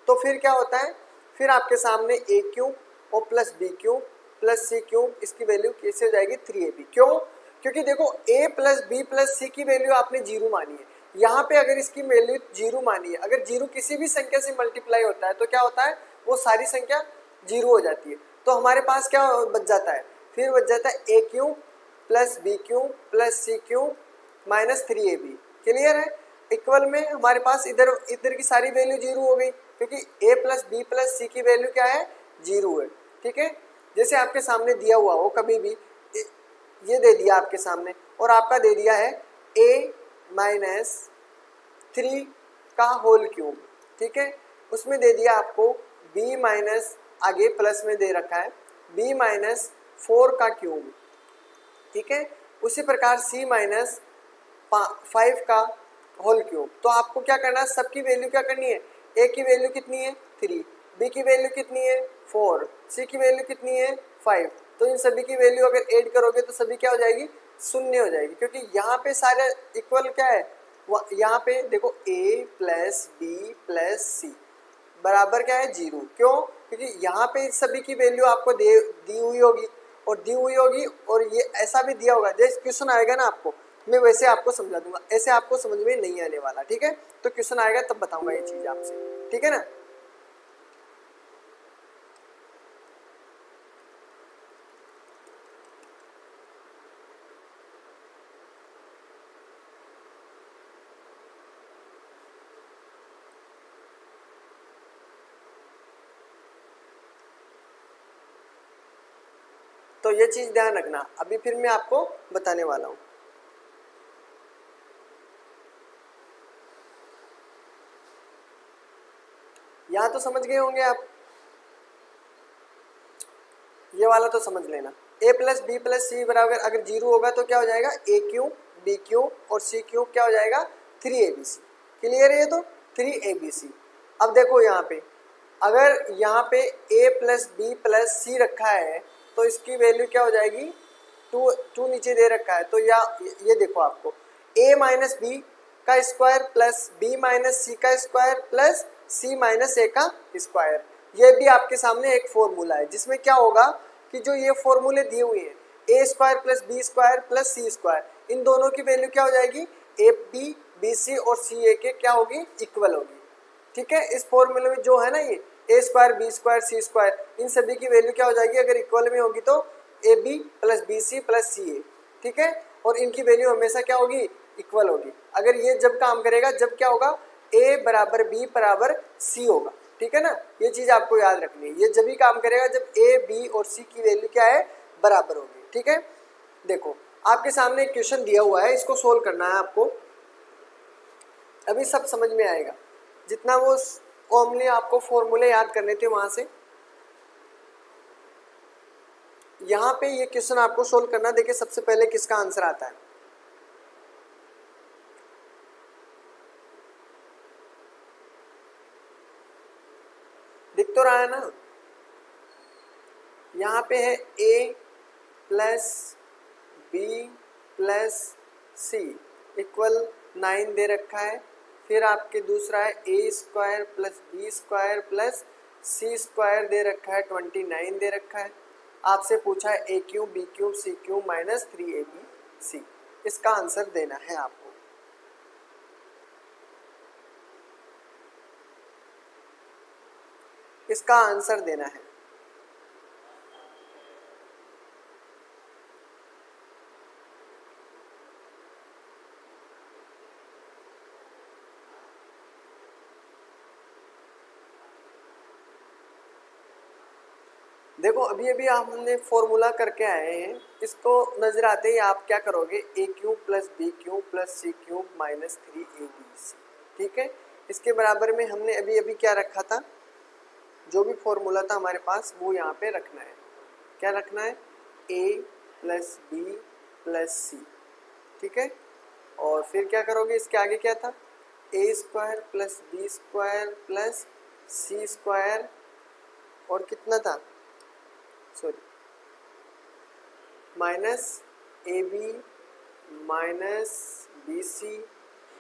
तो फिर क्या होता है, फिर आपके सामने a क्यूब और plus B cube plus C cube, इसकी वैल्यू कैसे हो जाएगी 3ab, क्यों, क्योंकि देखो a प्लस बी प्लस सी की वैल्यू आपने 0 मानी है, यहाँ पे अगर इसकी वैल्यू 0 मानी है, अगर 0 किसी भी संख्या से मल्टीप्लाई होता है तो क्या होता है वो सारी संख्या 0 हो जाती है, तो हमारे पास क्या बच जाता है, फिर बच जाता है a cube plus B cube plus C cube minus 3ab, clear है। इक्वल में हमारे पास इधर इधर की सारी वैल्यू 0 हो गई, क्योंकि a प्लस बी प्लस सी की वैल्यू क्या है 0 है, ठीक है। जैसे आपके सामने दिया हुआ हो, कभी भी ये दे दिया आपके सामने और आपका दे दिया है a माइनस 3 का होल क्यूब, ठीक है, उसमें दे दिया आपको b माइनस, आगे प्लस में दे रखा है b माइनस 4 का क्यूब, ठीक है, उसी प्रकार c माइनस 5 का होल क्यूब। तो आपको क्या करना है, सबकी वैल्यू क्या करनी है, a की वैल्यू कितनी है 3, b की वैल्यू कितनी है 4, c की वैल्यू कितनी है 5, तो इन सभी की वैल्यू अगर ऐड करोगे तो सभी क्या हो जाएगी, शून्य हो जाएगी, क्योंकि यहाँ पे सारे इक्वल क्या है, यहाँ पे देखो a प्लस बी प्लस सी बराबर क्या है 0, क्यों, क्योंकि यहाँ पे सभी की वैल्यू आपको दी हुई होगी और ये ऐसा भी दिया होगा, जैसे क्वेश्चन आएगा ना आपको मैं वैसे आपको समझा दूंगा, ऐसे आपको समझ में नहीं आने वाला, ठीक है, तो क्वेश्चन आएगा तब बताऊंगा ये चीज आपसे, ठीक है ना। तो ये चीज ध्यान रखना, अभी फिर मैं आपको बताने वाला हूं। यहां तो समझ गए होंगे आप, ये वाला तो समझ लेना। a प्लस बी प्लस सी बराबर अगर 0 होगा तो क्या हो जाएगा, ए क्यूब बी क्यूब और सी क्यूब क्या हो जाएगा, 3abc। क्लियर है ये तो, 3abc। अब देखो यहाँ पे अगर यहाँ पे a प्लस बी प्लस सी रखा है तो इसकी वैल्यू क्या हो जाएगी, 2 नीचे दे रखा है तो ये देखो आपको a माइनस बी का स्क्वायर प्लस बी माइनस सी का स्क्वायर प्लस सी माइनस ए का स्क्वायर, ये भी आपके सामने एक फॉर्मूला है जिसमें क्या होगा कि जो ये फॉर्मूले दिए हुए हैं A square plus B square plus C square, इन दोनों की वैल्यू क्या हो जाएगी, ए बी बी सी और सी ए के क्या होगी, इक्वल होगी। ठीक है, इस फॉर्मूले में जो है ना ये ए square B square C square, इन सभी की वैल्यू क्या हो जाएगी, अगर इक्वल में होगी तो A B plus B C plus C A. ठीक है, और इनकी वैल्यू हमेशा क्या होगी, इक्वल होगी। अगर ये जब काम करेगा जब क्या होगा, ए बराबर बी बराबर सी होगा। ठीक है ना, ये चीज आपको याद रखनी है, ये जब भी काम करेगा जब ए बी और सी की वैल्यू क्या है, बराबर होगी। ठीक है, देखो आपके सामने एक क्वेश्चन दिया हुआ है, इसको सोल्व करना है आपको, अभी सब समझ में आएगा। जितना वो कॉमनली आपको फॉर्मूले याद करने थे वहां से, यहां पे ये क्वेश्चन आपको सोल्व करना। देखिए सबसे पहले किसका आंसर आता है, दिख तो रहा है ना, यहाँ पे है a plus B plus C equal 9 दे रखा है, फिर आपके दूसरा है A square plus B square plus C square दे रखा है 29 दे रखा है। आपसे पूछा है A cube B cube C cube minus 3abc, इसका आंसर देना है आपको। इसका आंसर देना है। देखो अभी अभी हमने फॉर्मूला करके आए हैं, इसको नजर आते ही आप क्या करोगे, A cube plus B cube plus C cube minus 3abc। ठीक है, इसके बराबर में हमने अभी अभी क्या रखा था, जो भी फॉर्मूला था हमारे पास वो यहाँ पे रखना है। क्या रखना है, a plus B plus C. ठीक है, और फिर क्या करोगे, इसके आगे क्या था, A square plus B square plus C square और कितना था, sorry minus A B minus B C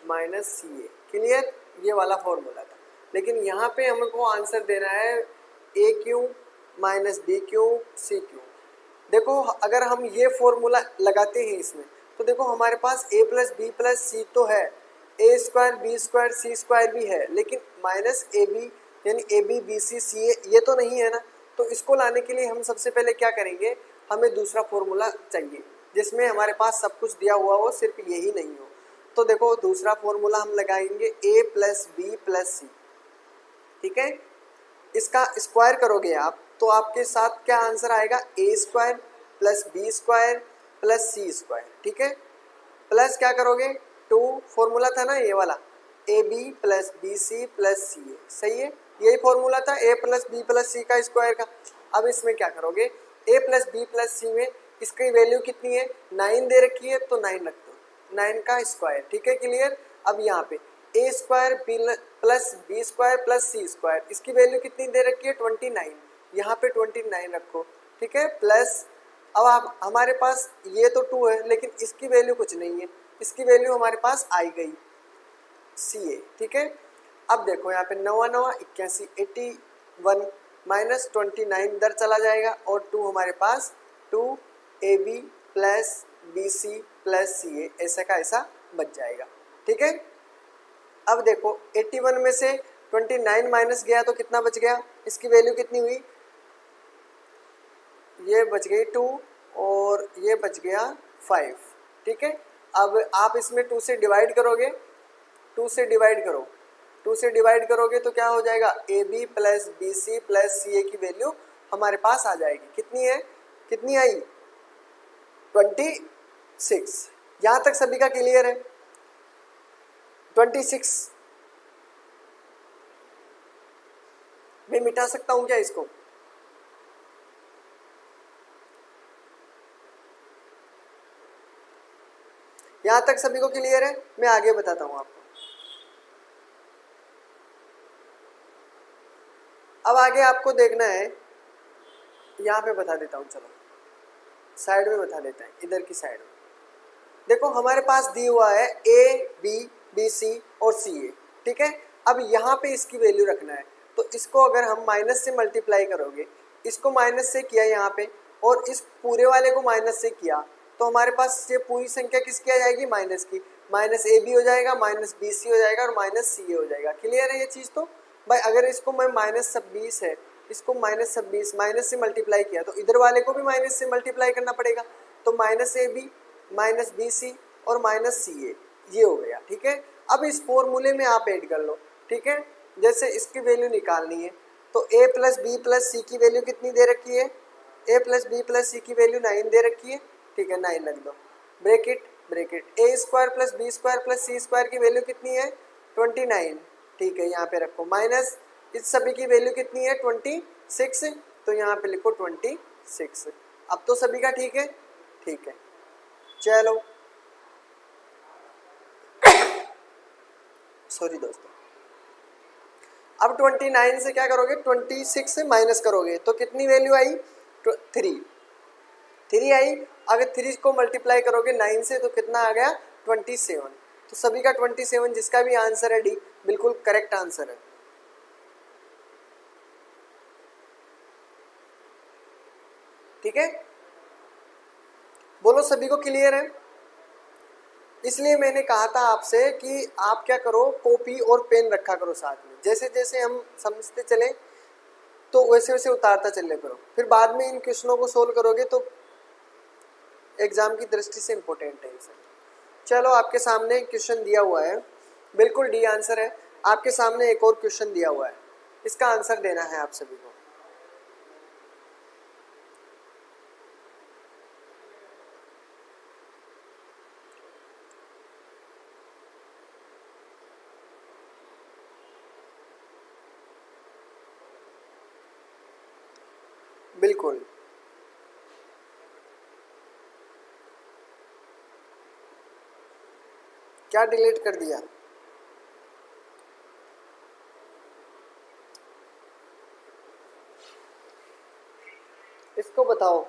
minus C A. Clear, ये वाला फॉर्मूला था। लेकिन यहाँ पे हमको आंसर देना है A cube minus B cube C cube. देखो अगर हम ये फॉर्मूला लगाते हैं इसमें तो देखो हमारे पास a प्लस बी प्लस सी तो है, A square B square C square भी है, लेकिन माइनस ए बी यानी ए बी बी सी सी ए ये तो नहीं है ना। तो इसको लाने के लिए हम सबसे पहले क्या करेंगे, हमें दूसरा फॉर्मूला चाहिए जिसमें हमारे पास सब कुछ दिया हुआ हो, सिर्फ यही नहीं हो। तो देखो दूसरा फॉर्मूला हम लगाएंगे a plus B plus C. ठीक है, इसका स्क्वायर करोगे आप तो आपके साथ क्या आंसर आएगा, A square plus B square plus C square. ठीक है, प्लस क्या करोगे, 2 फॉर्मूला था ना ये वाला, A B plus B C plus C A. सही है, यही फॉर्मूला था A plus B plus C का स्क्वायर का। अब इसमें क्या करोगे, A plus B plus C में इसकी वैल्यू कितनी है, 9 दे रखी है तो 9 रख दो, 9 का स्क्वायर। ठीक है, क्लियर। अब यहाँ पे A square plus B square plus C square, इसकी वैल्यू कितनी दे रखी है, 29, यहाँ पे 29 रखो। ठीक है, प्लस अब आप हमारे पास ये तो 2 है लेकिन इसकी वैल्यू कुछ नहीं है, इसकी वैल्यू हमारे पास आई गई सी ए। ठीक है, अब देखो यहाँ पे 9 9 81 81 माइनस 29 इधर चला जाएगा और 2 हमारे पास 2ab plus B C plus C A, ऐसा का ऐसा बच जाएगा। ठीक है, अब देखो 81 में से 29 माइनस गया तो कितना बच गया, इसकी वैल्यू कितनी हुई, ये बच गई 2 और ये बच गया 5। ठीक है, अब आप इसमें 2 से डिवाइड करोगे, 2 से डिवाइड करो, 2 से डिवाइड करोगे तो क्या हो जाएगा, A B plus B C plus C A की वैल्यू हमारे पास आ जाएगी। कितनी है, कितनी आई, 26। यहां तक सभी का क्लियर है? 26 मैं मिटा सकता हूं क्या इसको? यहां तक सभी को क्लियर है? मैं आगे बताता हूं आपको। अब आगे आपको देखना है, यहां पे बता देता हूं, चलो साइड में बता देता है, इधर की साइड में देखो हमारे पास दी हुआ है ए बी बी सी और सी ए, ठीक है। अब यहाँ पे इसकी वैल्यू रखना है, तो इसको अगर हम माइनस से मल्टीप्लाई करोगे, इसको माइनस से किया यहाँ पे और इस पूरे वाले को माइनस से किया, तो हमारे पास ये पूरी संख्या किसकी आ जाएगी? माइनस की। माइनस ए बी हो जाएगा, माइनस बी सी हो जाएगा और माइनस सी ए हो जाएगा। क्लियर है ये चीज़? तो भाई अगर इसको मैं -26 है, इसको -26 माइनस से मल्टीप्लाई किया, तो इधर वाले को भी माइनस से मल्टीप्लाई करना पड़ेगा, तो minus A B minus B C और माइनस सी ए, ये हो गया, ठीक है। अब इस फॉर्मूले में आप ऐड कर लो, ठीक है। जैसे इसकी वैल्यू निकालनी है, तो ए प्लस बी प्लस सी की वैल्यू कितनी दे रखी है? ए प्लस बी प्लस सी की वैल्यू 9 दे रखी है, ठीक है, 9 लग दो, bracket A square plus B square plus C square की वैल्यू कितनी है? 29, ठीक है, यहाँ पे रखो माइनस इस सभी की वैल्यू कितनी है? 26, तो यहाँ पे लिखो 26। अब तो सभी का ठीक है? ठीक है, चलो सॉरी दोस्तों। अब 29 से क्या करोगे? 26 से माइनस करोगे, तो कितनी वैल्यू आई? 3 आई। अगर 3 को मल्टीप्लाई करोगे 9 से, तो कितना आ गया? 27। तो सभी का 27, जिसका भी आंसर है डी, बिल्कुल करेक्ट आंसर है। ठीक है, बोलो सभी को क्लियर है? इसलिए मैंने कहा था आपसे कि आप क्या करो, कॉपी और पेन रखा करो साथ में, जैसे जैसे हम समझते चले तो वैसे वैसे उतारता चले करो, फिर बाद में इन क्वेश्चनों को सोल्व करोगे तो एग्जाम की दृष्टि से इम्पोर्टेंट है ये सब। चलो आपके सामने क्वेश्चन दिया हुआ है, बिल्कुल डी आंसर है। आपके सामने एक और क्वेश्चन दिया हुआ है, इसका आंसर देना है आप सभी को। बिल्कुल, क्या डिलीट कर दिया? इसको बताओ।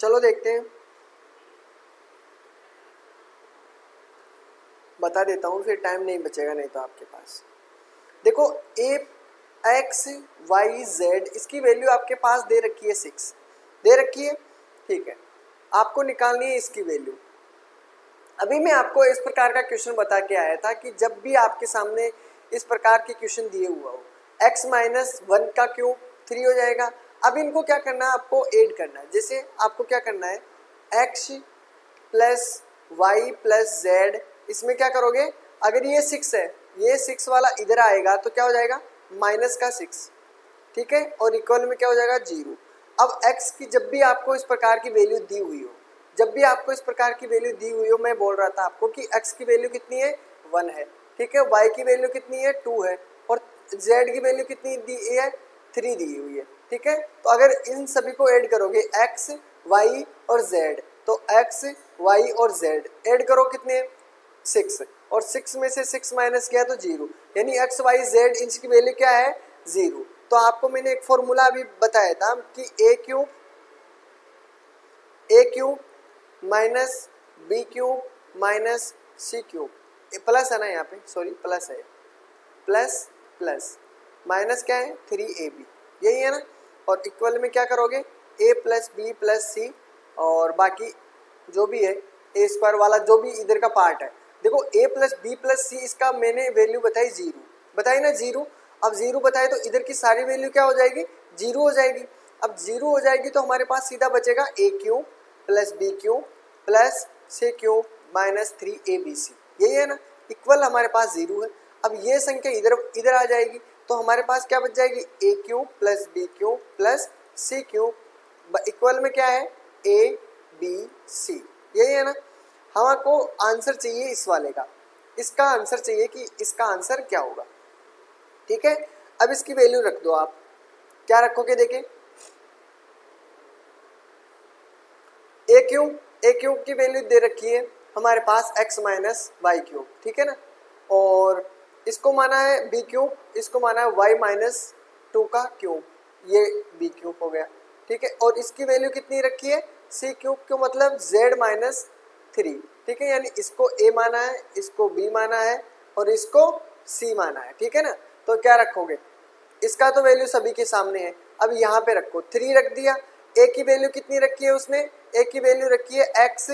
चलो देखते हैं, बता देता हूँ, फिर टाइम नहीं बचेगा नहीं तो आपके पास। देखो ए एक्स वाई जेड, इसकी वैल्यू आपके पास दे रखी है 6, दे रखी है, ठीक है। आपको निकालनी है इसकी वैल्यू। अभी मैं आपको इस प्रकार का क्वेश्चन बता के आया था कि जब भी आपके सामने इस प्रकार के क्वेश्चन दिए हुआ हो, x माइनस 1 का क्यूब 3 हो जाएगा। अब इनको क्या करना है? आपको ऐड करना है। जैसे आपको क्या करना है, x plus Y plus Z, इसमें क्या करोगे? अगर ये 6 है, ये 6 वाला इधर आएगा तो क्या हो जाएगा? माइनस का 6, ठीक है, और इक्वल में क्या हो जाएगा? 0। अब x की जब भी आपको इस प्रकार की वैल्यू दी हुई हो, जब भी आपको इस प्रकार की वैल्यू दी हुई हो, मैं बोल रहा था आपको कि x की वैल्यू कितनी है? 1 है, ठीक है, y की वैल्यू कितनी है? 2 है, और z की वैल्यू कितनी दी है? 3 दी हुई है, ठीक है। तो अगर इन सभी को ऐड करोगे x, y और z, तो x, y और z ऐड करो कितने? 6, और 6 में से 6 माइनस किया तो 0, यानी x, y, z इनकी वैल्यू क्या है? 0। तो आपको मैंने एक फॉर्मूला अभी बताया था कि A cube minus B cube minus C cube, plus है ना यहाँ पे, सॉरी प्लस है, प्लस माइनस क्या है? 3ab, यही है ना। और इक्वल में क्या करोगे? a plus B plus C, और बाकी जो भी है ए स्क्वायर वाला जो भी इधर का पार्ट है। देखो a प्लस बी प्लस सी, इसका मैंने वैल्यू बताई 0, बताई ना 0। अब 0 बताए तो इधर की सारी वैल्यू क्या हो जाएगी? 0 हो जाएगी। अब 0 हो जाएगी तो हमारे पास सीधा बचेगा A cube plus B cube plus C cube minus 3abc, यही है ना, इक्वल हमारे पास 0 है। अब ये संख्या इधर इधर आ जाएगी तो हमारे पास क्या बच जाएगी, A cube plus B cube plus C cube equal में क्या है, ए बी सी, यही है ना। हमको आंसर चाहिए इस वाले का, इसका आंसर चाहिए कि इसका आंसर क्या होगा, ठीक है। अब इसकी वैल्यू रख दो आप, क्या रखोगे देखिए, ए क्यूब की वैल्यू दे रखी है हमारे पास x माइनस वाई क्यूब, ठीक है ना, और इसको माना है बी क्यूब, इसको माना है y माइनस 2 का क्यूब, ये बी क्यूब हो गया, ठीक है। और इसकी वैल्यू कितनी रखी है, सी क्यूब को मतलब z माइनस 3, ठीक है, यानी इसको a माना है, इसको b माना है और इसको c माना है, ठीक है ना। तो क्या रखोगे, इसका तो वैल्यू सभी के सामने है, अब यहाँ पे रखो 3 रख दिया, a की वैल्यू कितनी रखी है उसने, a की वैल्यू रखी है x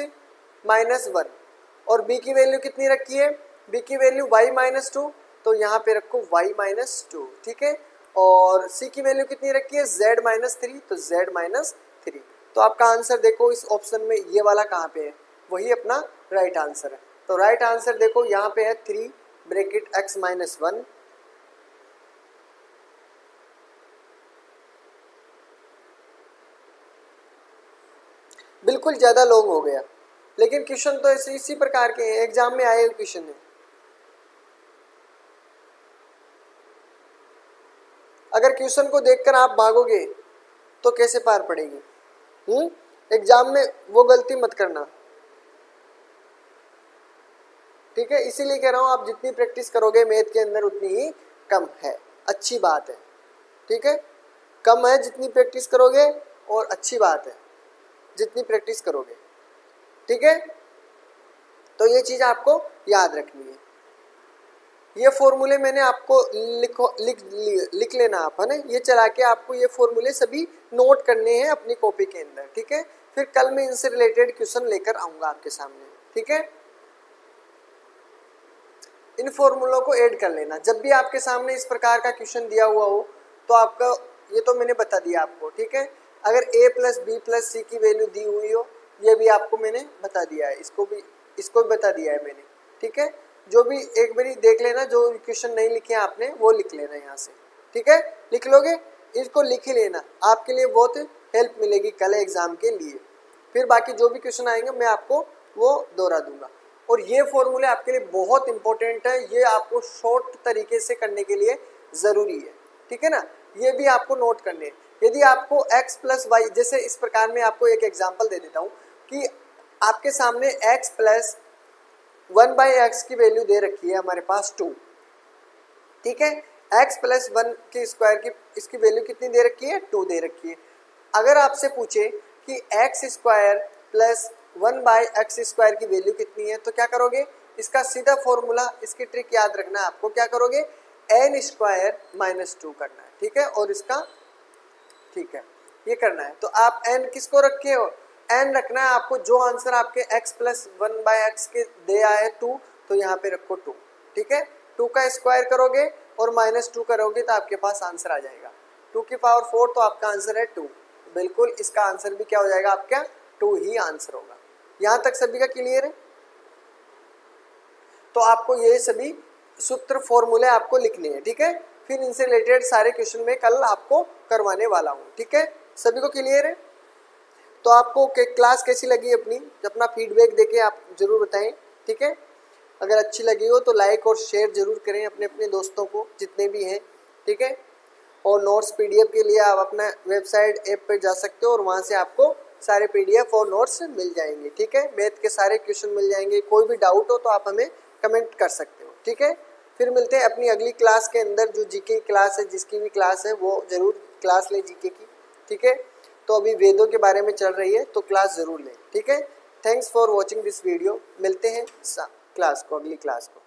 माइनस 1 और b की वैल्यू कितनी रखी है, b की वैल्यू y माइनस 2, तो यहाँ पे रखो y माइनस 2, ठीक है। और c की वैल्यू कितनी रखी है, z माइनस 3, तो z माइनस 3। तो आपका आंसर देखो इस ऑप्शन में ये वाला कहाँ पे है, वही अपना राइट आंसर है। तो राइट आंसर देखो यहाँ पे है 3 ब्रैकेट x माइनस 1 बिल्कुल ज़्यादा लॉन्ग हो गया, लेकिन क्वेश्चन तो ऐसे इसी प्रकार के हैं, एग्जाम में आए हुए क्वेश्चन है। अगर क्वेश्चन को देखकर आप भागोगे तो कैसे पार पड़ेगी, एग्जाम में वो गलती मत करना, ठीक है। इसीलिए कह रहा हूँ आप जितनी प्रैक्टिस करोगे मैथ के अंदर उतनी ही कम है, अच्छी बात है, ठीक है। कम है जितनी प्रैक्टिस करोगे और अच्छी बात है जितनी प्रैक्टिस करोगे, ठीक है। तो ये चीज़ आपको याद रखनी है। ये फॉर्मूले मैंने आपको लिख लेना आप, है ना, ये चला के आपको ये फॉर्मूले सभी नोट करने हैं अपनी कॉपी के अंदर, ठीक है। फिर कल मैं इनसे रिलेटेड क्वेश्चन लेकर आऊँगा आपके सामने, ठीक है। इन फॉर्मूलों को ऐड कर लेना जब भी आपके सामने इस प्रकार का क्वेश्चन दिया हुआ हो, तो आपका ये तो मैंने बता दिया आपको, ठीक है। अगर a प्लस बी प्लस सी की वैल्यू दी हुई हो, ये भी आपको मैंने बता दिया है, इसको भी बता दिया है मैंने, ठीक है। जो भी एक बारी देख लेना, जो क्वेश्चन नहीं लिखे आपने वो लिख लेना यहाँ से, ठीक है। लिख लोगे, इसको लिख ही लेना, आपके लिए बहुत हेल्प मिलेगी कल एग्जाम के लिए। फिर बाकी जो भी क्वेश्चन आएंगे मैं आपको वो दोहरा दूंगा। और ये फॉर्मूले आपके लिए बहुत इंपॉर्टेंट है, ये आपको शॉर्ट तरीके से करने के लिए ज़रूरी है, ठीक है ना। ये भी आपको नोट करने हैं। यदि आपको x प्लस वाई, जैसे इस प्रकार में आपको एक एग्जांपल दे देता हूँ कि आपके सामने x प्लस 1/x की वैल्यू दे रखी है हमारे पास 2, ठीक है। x प्लस 1 के स्क्वायर की इसकी वैल्यू कितनी दे रखी है, 2 दे रखी है। अगर आपसे पूछे कि x square plus 1/x square की वैल्यू कितनी है, तो क्या करोगे, इसका सीधा फॉर्मूला, इसकी ट्रिक याद रखना है आपको, क्या करोगे, n स्क्वायर माइनस 2 करना है, ठीक है। और इसका, ठीक है, ये करना है। तो आप n किसको रखे हो, n रखना है आपको, जो आंसर आपके x प्लस 1/x के दे आए 2, तो यहाँ पे रखो 2, ठीक है। 2 का स्क्वायर करोगे और माइनस 2 करोगे तो आपके पास आंसर आ जाएगा 2 की पावर 4, तो आपका आंसर है 2। बिल्कुल इसका आंसर भी क्या हो जाएगा आपका, 2 ही आंसर होगा। यहाँ तक सभी का क्लियर है। तो आपको ये सभी सूत्र फॉर्मूले आपको लिखने हैं, ठीक है। फिर इनसे रिलेटेड सारे क्वेश्चन में कल आपको करवाने वाला हूँ, ठीक है। सभी को क्लियर है। तो आपको क्लास कैसी लगी अपना फीडबैक देके आप जरूर बताएं, ठीक है। अगर अच्छी लगी हो तो लाइक और शेयर जरूर करें अपने अपने दोस्तों को जितने भी हैं, ठीक है। और नोट्स PDF के लिए आप अपना वेबसाइट ऐप पर जा सकते हो और वहाँ से आपको सारे PDF और नोट्स मिल जाएंगे, ठीक है। मैथ के सारे क्वेश्चन मिल जाएंगे। कोई भी डाउट हो तो आप हमें कमेंट कर सकते हो, ठीक है। फिर मिलते हैं अपनी अगली क्लास के अंदर, जो जीके की क्लास है, जिसकी भी क्लास है वो ज़रूर क्लास लें जीके की, ठीक है। तो अभी वेदों के बारे में चल रही है तो क्लास ज़रूर लें, ठीक है। Thanks for watching this video. मिलते हैं क्लास को, अगली क्लास को।